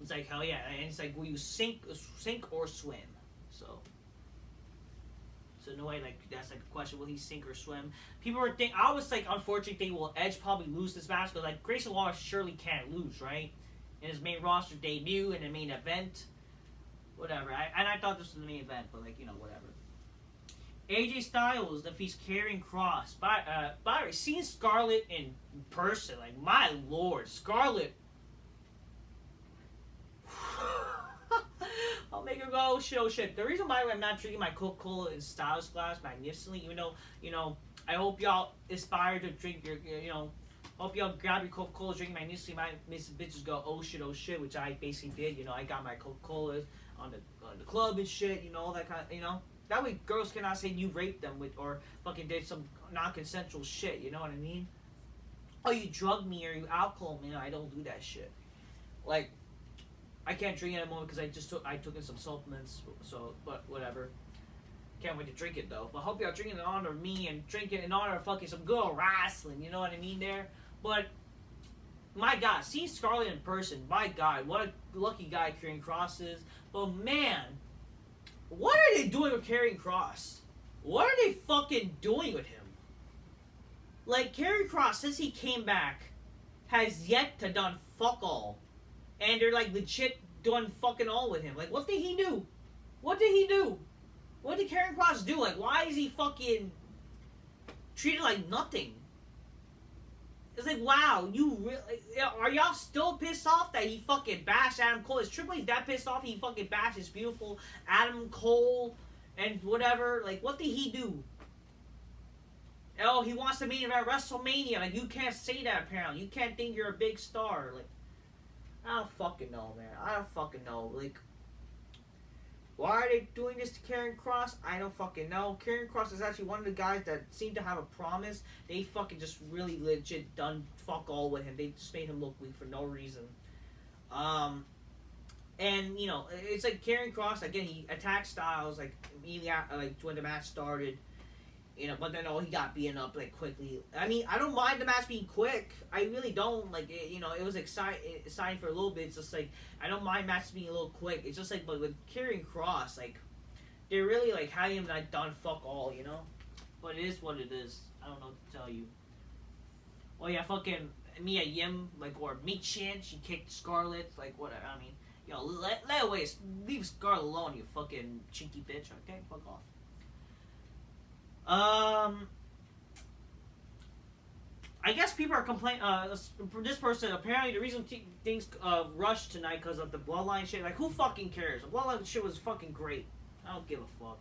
it's like, hell yeah, and it's like, will you sink or swim? So in a way, like that's like a question: will he sink or swim? People were thinking. I was like, unfortunately, will Edge probably lose this match because like Grayson Waller surely can't lose, right? In his main roster debut in the main event, whatever. I thought this was the main event, but like, you know, whatever. AJ Styles defeats Karrion Kross. By the way, seeing Scarlett in person, like, my lord, Scarlett. I'll make her go, shit. The reason why I'm not drinking my Coca-Cola in Styles glass magnificently, even though, you know, I hope y'all aspire to drink your, you know, Hope y'all grab your Coca-Cola, drink my Nestle. My bitches go, oh shit, which I basically did. You know, I got my Coca-Colas on the club and shit. You know, all that kind of, you know. That way girls cannot say you raped them with or fucking did some non-consensual shit. You know what I mean? Oh, you drugged me or you alcohol me. No, I don't do that shit. Like, I can't drink at the moment because I took in some supplements. So, but whatever. Can't wait to drink it though. But hope y'all drinking in honor of me and drinking in honor of fucking some good old wrestling. You know what I mean there? But my God, seeing Scarlett in person, my God, what a lucky guy Karrion Kross is. But man, what are they doing with Karrion Kross? What are they fucking doing with him? Like, Karrion Kross, since he came back, has yet to done fuck all. And they're like legit doing fucking all with him. Like, what did he do? What did he do? What did Karrion Kross do? Like, why is he fucking treated like nothing? It's like, wow, you really... Are y'all still pissed off that he fucking bashed Adam Cole? Is Triple H that pissed off he fucking bashed his beautiful Adam Cole and whatever? Like, what did he do? Oh, he wants to meet him at WrestleMania. Like, you can't say that, apparently. You can't think you're a big star. Like, I don't fucking know, man. I don't fucking know. Like, why are they doing this to Karrion Kross? I don't fucking know. Karrion Kross is actually one of the guys that seem to have a promise. They fucking just really legit done fuck all with him. They just made him look weak for no reason. And, you know, it's like Karrion Kross, again, he attacked Styles, like, immediately after, like, when the match started. You know, but then, he got beaten up, like, quickly. I mean, I don't mind the match being quick. I really don't. Like, it was exciting for a little bit. It's just, like, I don't mind matches being a little quick. It's just, like, but with Karrion Kross, like, they're really, like, having him, like, done fuck all, you know? But it is what it is. I don't know what to tell you. Oh, yeah, fucking Mia Yim, like, or Mi Chin, she kicked Scarlett, like, whatever. I mean, leave Scarlett alone, you fucking cheeky bitch, okay? Fuck off. I guess people are complaining. This person, apparently the reason things rushed tonight because of the Bloodline shit. Like, who fucking cares? The Bloodline shit was fucking great. I don't give a fuck.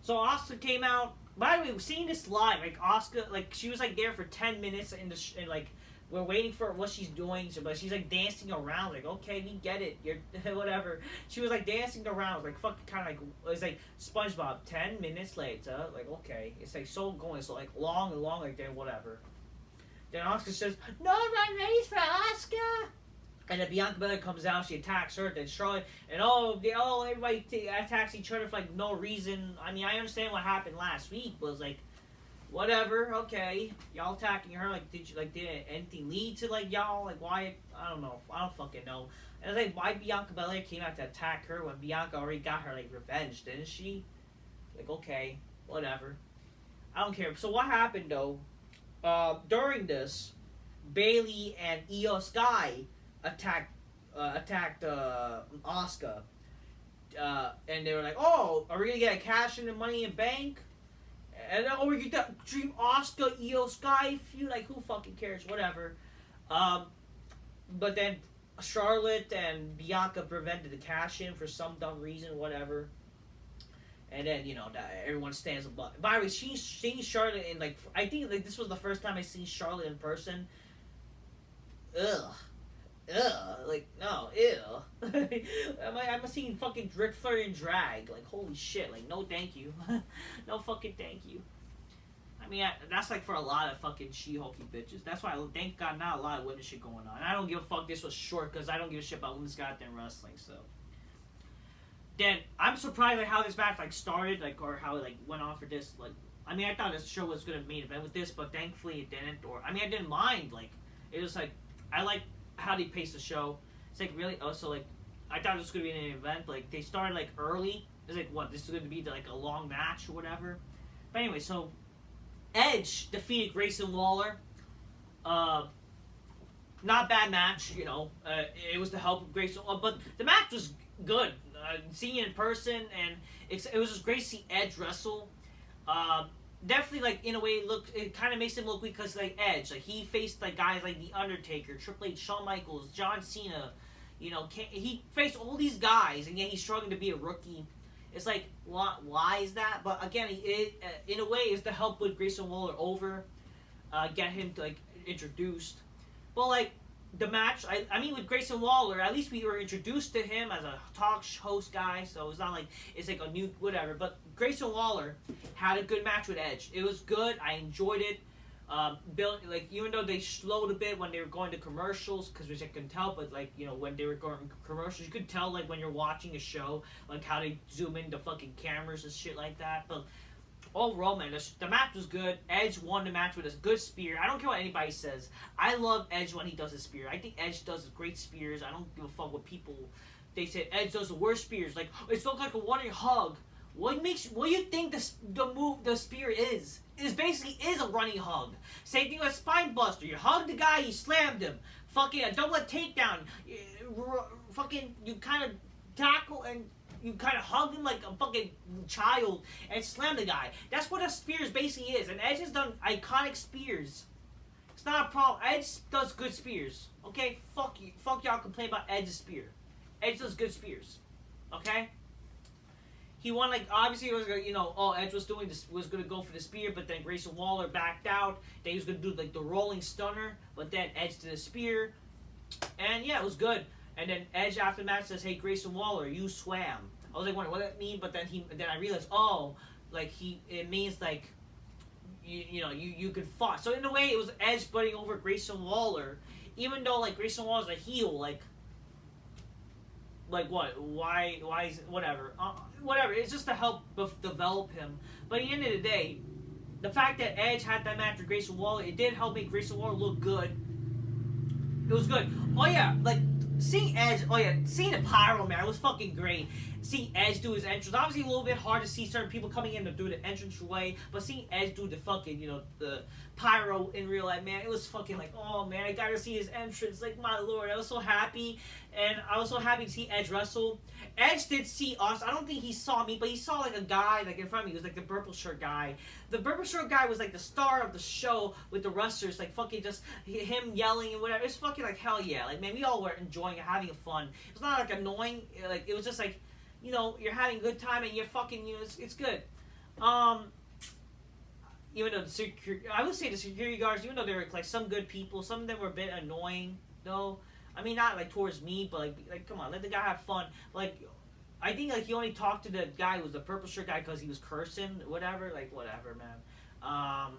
So Asuka came out. By the way, seeing this live, like Asuka, like she was like there for 10 minutes and like we're waiting for what she's doing, but she's like dancing around. Like, okay, we get it. You're whatever. She was like dancing around, like fucking kind of like it was like SpongeBob. 10 minutes later, like okay, it's like so going so like long and long like then whatever. Then Asuka says, "No run race for Asuka." And then Bianca Belair comes out, she attacks her, then Charlotte, and everybody attacks each other for like no reason. I mean, I understand what happened last week, but it's like. Whatever, okay. Y'all attacking her, like, did anything lead to, like, y'all? Like, why? I don't know. I don't fucking know. And it's like, why Bianca Belair came out to attack her when Bianca already got her, like, revenge, didn't she? Like, okay, whatever. I don't care. So what happened, though? During this, Bayley and Io Sky attacked Asuka. And they were like, oh, are we going to get a cash in the Money in Bank? And then, we get that Dream Asuka, Io Sky feud. Like, who fucking cares? Whatever. But then Charlotte and Bianca prevented the cash in for some dumb reason, whatever. And then, everyone stands above. By the way, seeing Charlotte in, like, I think, like, this was the first time I seen Charlotte in person. Ugh. Like, no, ew. I'm seeing fucking Ric Flair in drag. Like, holy shit. Like, no thank you. No fucking thank you. I mean, that's like for a lot of fucking she-hulky bitches. That's why, thank God, not a lot of women shit going on. I don't give a fuck this was short, because I don't give a shit about women's goddamn wrestling, so. Then, I'm surprised at how this match, like, started, like, or how it, like, went on for this, like, I mean, I thought this show was gonna main event with this, but thankfully it didn't, or, I mean, I didn't mind, like, it was, like, I like how they paced the show. It's like really like I thought it was gonna be an event. Like they started like early. It's like what this is gonna be like a long match or whatever. But anyway, so Edge defeated Grayson Waller. Not bad match, it was to help Grayson, but the match was good. Seeing it in person and it was just great to see Edge wrestle. Definitely, like, in a way, it kind of makes him look weak because, like, Edge, like, he faced, like, guys like The Undertaker, Triple H, Shawn Michaels, John Cena, he faced all these guys, and yet he's struggling to be a rookie. It's like, why is that? But, again, in a way, it's to help with Grayson Waller over, get him to, like, introduced. But like the match, I mean with Grayson Waller, at least we were introduced to him as a talk host guy, so it's not like it's like a new whatever. But Grayson Waller had a good match with Edge. It was good. I enjoyed it. Like even though they slowed a bit when they were going to commercials, because which I can tell, but like when they were going to commercials, you could tell like when you're watching a show, like how they zoom in the fucking cameras and shit like that. But overall, man, the match was good. Edge won the match with a good spear. I don't care what anybody says. I love Edge when he does his spear. I think Edge does great spears. I don't give a fuck what people. They say Edge does the worst spears. Like it's look like a running hug. What do you think the spear is? It basically is a running hug. Same thing with spine buster. You hug the guy, you slammed him. Fucking a double takedown. Fucking you kind of tackle and you kind of hug him like a fucking child and slam the guy. That's what a spear basically is. And Edge has done iconic spears. It's not a problem. Edge does good spears. Okay, fuck you. Fuck y'all complain about Edge's spear. Edge does good spears. Okay. He won like obviously it was Edge was gonna go for the spear, but then Grayson Waller backed out. Then he was gonna do like the rolling stunner, but then Edge did a spear, and yeah, it was good. And then Edge after the match says, "Hey Grayson Waller, you swam." I was like, "What does that mean?" But then I realized, it means like you could fight. So in a way, it was Edge putting over Grayson Waller, even though like Grayson Waller's a heel, like what? Why is it, whatever? Whatever. It's just to help develop him. But at the end of the day, the fact that Edge had that match with Grayson Waller, it did help make Grayson Waller look good. It was good. Oh yeah, like seeing Edge. Oh yeah, seeing the pyro, man, it was fucking great. Seeing Edge do his entrance, obviously a little bit hard to see certain people coming in to do the entrance way, but seeing Edge do the fucking the pyro in real life, man, it was fucking like, oh man, I gotta see his entrance. Like my lord, I was so happy, and I was so happy to see Edge wrestle. Edge did see us. I don't think he saw me, but he saw like a guy like in front of me. He was like the purple shirt guy. The purple shirt guy was like the star of the show with the wrestlers, like fucking just him yelling and whatever. It's fucking like hell yeah. Like man, we all were enjoying it, having fun. It's not like annoying. Like it was just like you're having a good time and you're fucking it's good. Even though I would say the security guards, even though they were like some good people, some of them were a bit annoying though. I mean, not like towards me, but like come on, let the guy have fun. Like, I think like he only talked to the guy who was the purple shirt guy because he was cursing, whatever. Like whatever, man.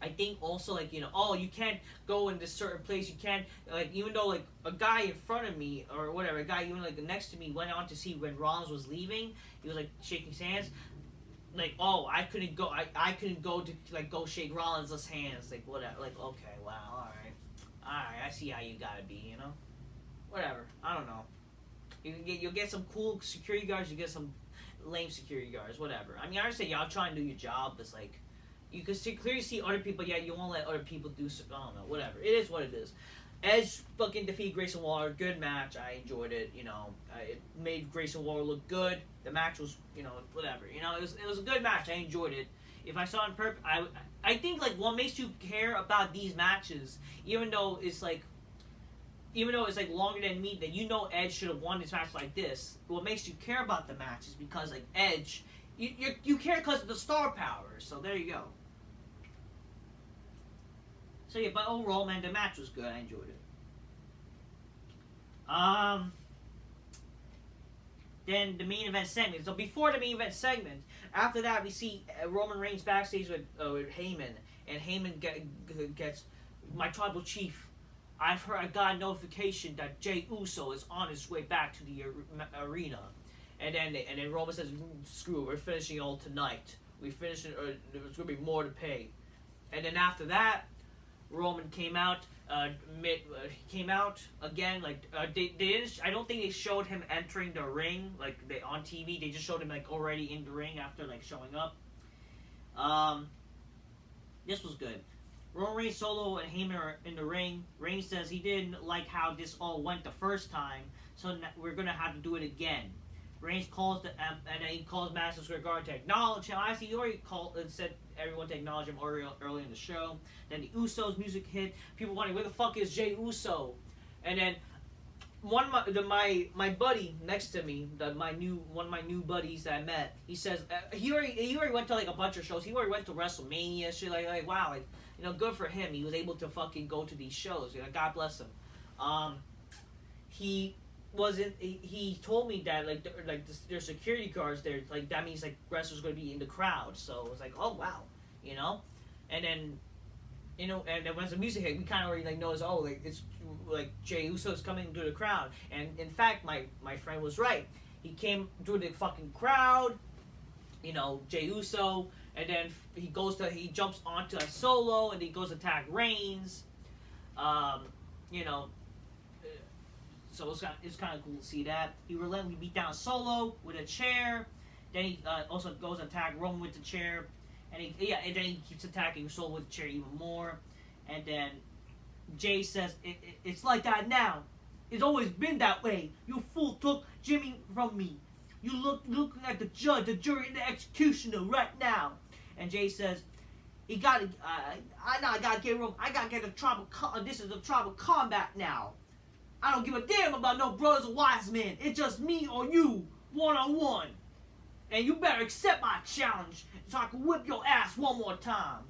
I think also like you can't go in this certain place. You can't like even though like a guy in front of me or whatever, a guy even like next to me went on to see when Rollins was leaving. He was like shaking his hands. Like I couldn't go. I couldn't go to like go shake Rollins' hands. Like whatever. Like okay, wow, all right. I see how you gotta be, whatever. I don't know. You'll get some cool security guards. You get some lame security guards. Whatever. I mean, I understand y'all trying to do your job, but it's like you can clearly see other people. Yeah, you won't let other people do. I don't know. Whatever. It is what it is. Edge fucking defeated Grayson Waller. Good match. I enjoyed it. It made Grayson Waller look good. The match was, whatever. It was a good match. I enjoyed it. If I saw it in purpose, I think like what makes you care about these matches, even though it's like longer than me, that Edge should have won this match like this. What makes you care about the match is because like Edge, you care because of the star power. So there you go. So yeah, but overall, man, the match was good. I enjoyed it. Then the main event segment. So before the main event segment, after that we see Roman Reigns backstage with Heyman, and Heyman gets my tribal chief. I got a notification that Jey Uso is on his way back to the arena, and then Roman says, "Screw it, we're finishing all tonight. We finished it, or there's gonna be more to pay." And then after that, Roman came out. Came out again. Like they didn't. I don't think they showed him entering the ring like on TV. They just showed him like already in the ring after like showing up. This was good. Roman Reigns, Solo, and Heyman are in the ring. Reigns says he didn't like how this all went the first time, so we're gonna have to do it again. Reigns calls and then he calls Madison Square Garden to acknowledge him. Actually, he already called and said everyone to acknowledge him early in the show. Then the Usos music hit. People wondering where the fuck is Jey Uso, and then my buddy next to me, one of my new buddies that I met, he says he already went to like a bunch of shows. He already went to WrestleMania, shit like wow, like good for him. He was able to fucking go to these shows. God bless him. He wasn't. He told me that their security guards there. Like that means like wrestlers going to be in the crowd. So it was like, oh wow, and then. And then once the music hit, we kind of already like noticed, oh, like it's like Jey Uso's coming through the crowd, and in fact, my friend was right. He came through the fucking crowd, Jey Uso, and then he jumps onto a Solo, and he goes to attack Reigns, so it's kind of cool to see that. He relentlessly beat down Solo with a chair, then he also goes to attack Roman with the chair. And then he keeps attacking Solo with the chair even more. And then Jay says, it's like that now. It's always been that way. You fool took Jimmy from me. You look like the judge, the jury, and the executioner right now. And Jay says, I gotta get Roman. I gotta get this is the tribal combat now. I don't give a damn about no brothers or wise men. It's just me or you, one-on-one. And you better accept my challenge so I can whip your ass one more time.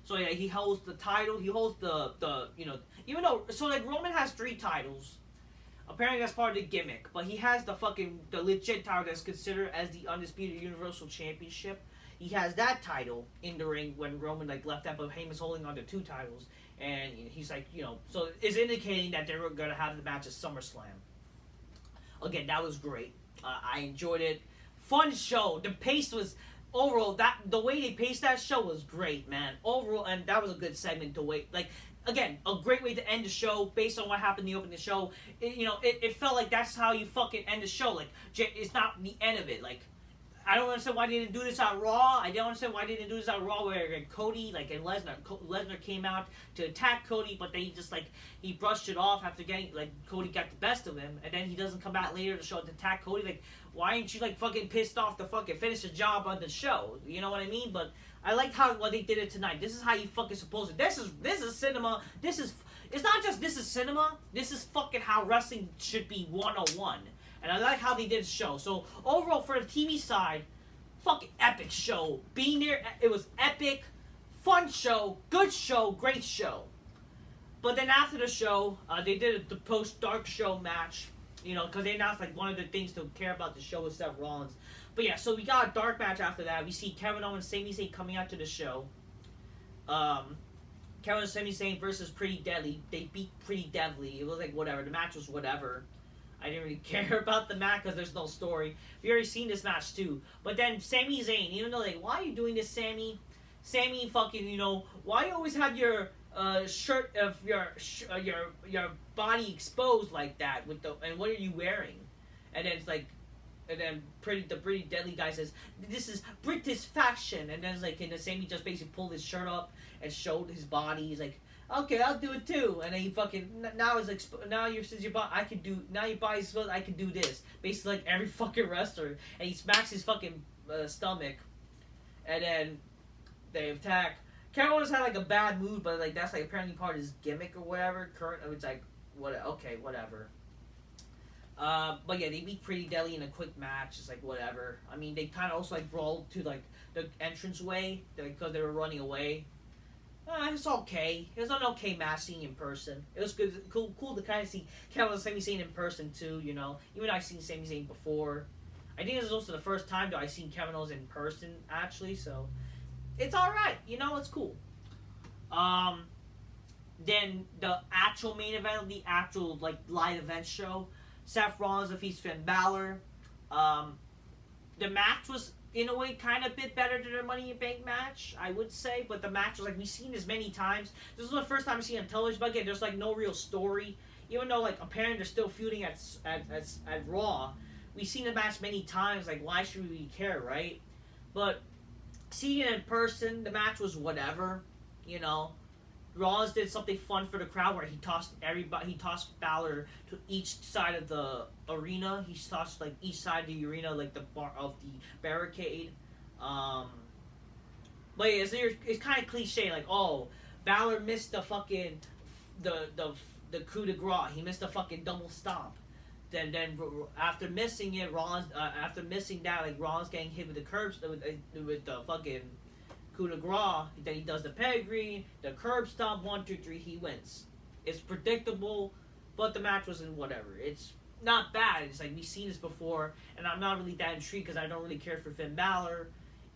So yeah, he holds the title. He holds the even though Roman has 3 titles. Apparently that's part of the gimmick, but he has the legit title that's considered as the Undisputed Universal Championship. He has that title in the ring when Roman left that, but Heyman's holding on to 2 titles, and he's so it's indicating that they're gonna have the match at SummerSlam. Again, that was great. I enjoyed it. Fun show. The pace was overall the way they paced that show was great, man. Overall, and that was a good segment to wait. Again, a great way to end the show based on what happened in the opening of the show. It felt like that's how you fucking end the show. It's not the end of it. I don't understand why they didn't do this on Raw. I don't understand why they didn't do this on Raw where Cody, and Lesnar came out to attack Cody, but then he just, he brushed it off after getting, Cody got the best of him, and then he doesn't come back later to show to attack Cody. Why ain't you, fucking pissed off to fucking finish the job on the show? You know what I mean? But I liked what they did it tonight. This is how you fucking supposed to. This is cinema. It's not just this is cinema. This is fucking how wrestling should be 101. And I like how they did the show. So, overall, for the TV side, fucking epic show. Being there, it was epic, fun show, good show, great show. But then after the show, they did the post-dark show match, because they announced, one of the things to care about the show was Seth Rollins. But yeah, so we got a dark match after that. We see Kevin Owens, Sami Zayn coming out to the show. Kevin and Sami Zayn versus Pretty Deadly. They beat Pretty Deadly. It was whatever. The match was whatever. I didn't really care about the match because there's no story. We already seen this match too. But then Sami Zayn, even though why are you doing this, Sami? Sami fucking, why you always have your shirt of your body exposed like that and what are you wearing? And then it's and then the Pretty Deadly guy says, this is British fashion, and then and then Sami just basically pulled his shirt up and showed his body. He's like, okay, I'll do it too. And then he fucking since your body, now your body's exposed, I can do this. Basically, every fucking wrestler, and he smacks his fucking stomach, and then they attack. Kevin Owens had a bad mood, but that's apparently part of his gimmick or whatever. It's whatever. But yeah, they beat Pretty Deadly in a quick match. It's whatever. I mean, they kind of also brawled to the entranceway because they were running away. It's okay. It was an okay match seeing in person. It was good, cool to kind of see Kevin and Sami Zayn in person too. Even though I've seen Sami Zayn before, I think this is also the first time that I've seen Kevin Owens in person actually. So it's all right. It's cool. Then the actual main event, the actual live event show, Seth Rollins defeats Finn Balor. The match was, in a way, kind of a bit better than their Money in the Bank match, I would say. But the match was we've seen this many times. This is the first time I've seen it on television. But again, there's no real story. Even though apparently they're still feuding at Raw, we've seen the match many times. Why should we care, right? But seeing it in person, the match was whatever. Rollins did something fun for the crowd where he tossed Balor to each side of the arena. He tossed each side of the arena, the bar of the barricade. But yeah, it's kind of cliche. Balor missed the fucking the coup de grace. He missed the fucking double stomp. Then after missing it, Rollins Rollins getting hit with the curbs with the fucking coup de grace. Then he does the pedigree, the curb stomp, 1, 2, 3. He wins. It's predictable, but the match wasn't whatever. It's not bad. It's like we've seen this before, and I'm not really that intrigued because I don't really care for Finn Balor.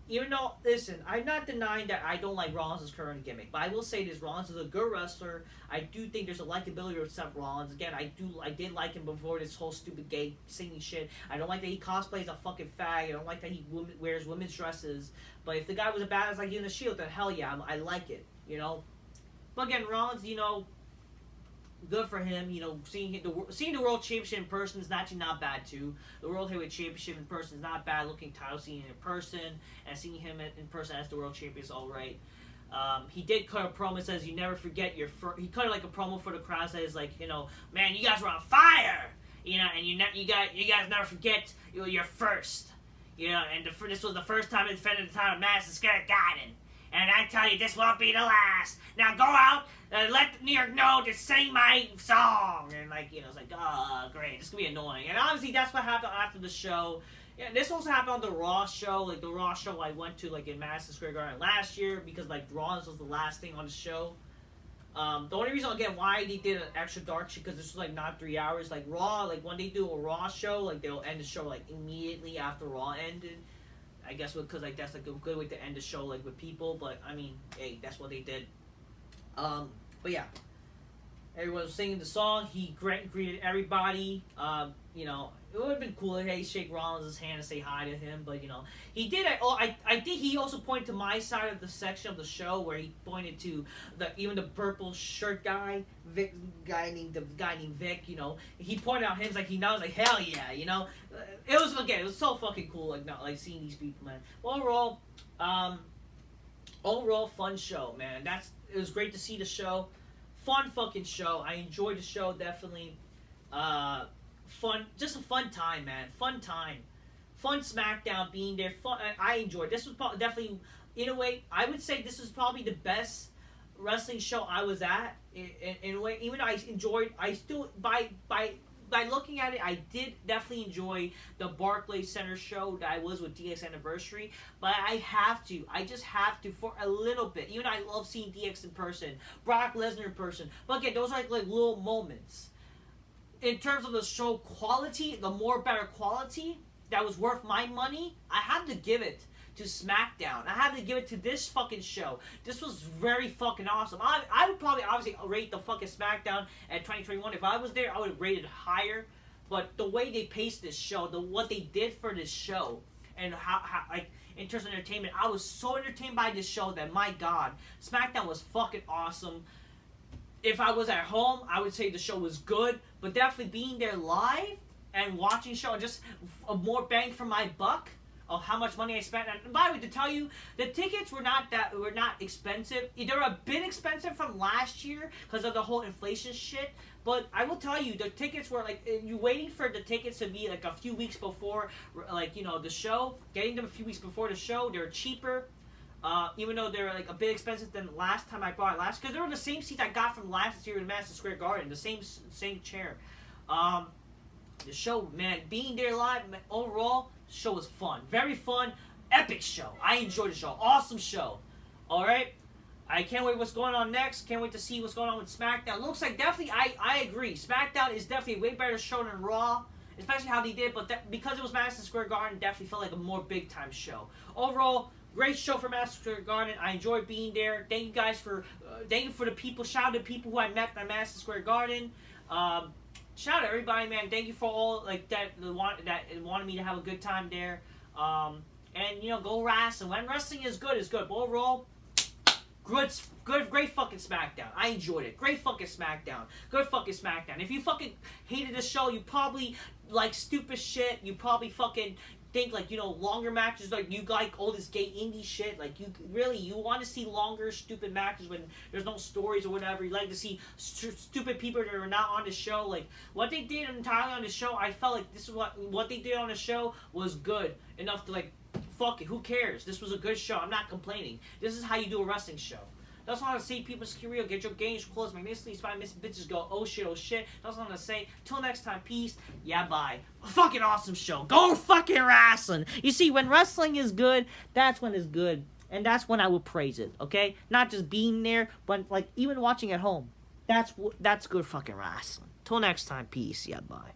Even though, listen, I'm not denying that I don't like Rollins' current gimmick, but I will say this: Rollins is a good wrestler. I do think there's a likability of Seth Rollins. Again, I did like him before this whole stupid gay singing shit. I don't like that he cosplays a fucking fag. I don't like that he wears women's dresses. But if the guy was a badass like he in the Shield, then hell yeah, I like it, you know. But again, Rollins, you know, good for him. You know, seeing the World Championship in person is actually not bad too. The World Heavyweight Championship in person is not bad. Looking title scene in person and seeing him in person as the World Champion is all right. He did cut a promo that says you never forget your first. He cut like a promo for the crowd that is like, you know, man, you guys were on fire, you know, and you guys never forget your first, you know, and this was the first time it defended the title of Madison Square Garden. And I tell you, this won't be the last. Now go out and let New York know to sing my song. And like, you know, it's like, oh, great, this is gonna be annoying. And obviously, that's what happened after the show. Yeah, this also happened on the Raw show. Like the Raw show I went to like in Madison Square Garden last year because like Raw was the last thing on the show. The only reason again why they did an extra dark shit because this was like not 3 hours. Like Raw, like when they do a Raw show, like they'll end the show like immediately after Raw ended. I guess because like that's like a good way to end the show like with people, but I mean, hey, that's what they did. But yeah, everyone was singing the song. He greeted everybody. You know, it would have been cool if hey shake Rollins' hand and say hi to him, but you know he did. I think he also pointed to my side of the section of the show where he pointed to even the purple shirt guy, the guy named Vic. You know, he pointed out him like he knows like hell yeah. You know, it was so fucking cool like seeing these people, man. Overall fun show, man. It was great to see the show. Fun fucking show. I enjoyed the show definitely. Fun, just a fun time, man. Fun time. Fun SmackDown being there. Fun. I enjoyed. This was definitely, in a way, I would say this was probably the best wrestling show I was at. In a way, even though I still by looking at it, I did definitely enjoy the Barclays Center show that I was with DX Anniversary. But I just have to for a little bit. Even though I love seeing DX in person, Brock Lesnar in person. But again, those are like little moments. In terms of the show quality, the more better quality that was worth my money, I had to give it to SmackDown. I had to give it to this fucking show. This was very fucking awesome. I would probably obviously rate the fucking SmackDown at 2021. If I was there, I would have rated it higher. But the way they paced this show, what they did for this show, and how like in terms of entertainment, I was so entertained by this show that my god, SmackDown was fucking awesome. If I was at home, I would say the show was good, but definitely being there live and watching the show and just a more bang for my buck of how much money I spent. And by the way, to tell you, the tickets were not expensive. They were a bit expensive from last year because of the whole inflation shit. But I will tell you, the tickets were like you waiting for the tickets to be like a few weeks before, like you know the show. Getting them a few weeks before the show, they're cheaper. Even though they're like a bit expensive than last time I bought it because they were the same seats I got from last year in Madison Square Garden, the same chair. The show, man, being there live, overall, show was fun, very fun, epic show. I enjoyed the show, awesome show. All right, I can't wait what's going on next. Can't wait to see what's going on with SmackDown. Looks like definitely, I agree. SmackDown is definitely a way better show than Raw. Especially how they did, but because it was Madison Square Garden, definitely felt like a more big time show. Overall, great show for Madison Square Garden. I enjoyed being there. Thank you guys thank you for the people. Shout out to people who I met at Madison Square Garden. Shout out to everybody, man. Thank you for all like that wanted me to have a good time there. And you know, go wrestling. When wrestling is good, it's good. But overall, great fucking SmackDown. I enjoyed it. Great fucking SmackDown. Good fucking SmackDown. If you fucking hated the show, you probably like stupid shit. You probably fucking think like, you know, longer matches, like you like all this gay indie shit, like you want to see longer stupid matches when there's no stories or whatever. You like to see stupid people that are not on the show. Like what they did entirely on the show, I felt like this is what they did on the show was good enough to like, fuck it, who cares? This was a good show. I'm not complaining. This is how you do a wrestling show. That's what I want to say, people's career. Get your games closed magnificently. Spy missing bitches go, oh shit, oh shit. That's what I want to say. Till next time, peace. Yeah, bye. A fucking awesome show. Go fucking wrestling. You see, when wrestling is good, that's when it's good. And that's when I would praise it, okay? Not just being there, but like even watching at home. That's good fucking wrestling. Till next time, peace. Yeah, bye.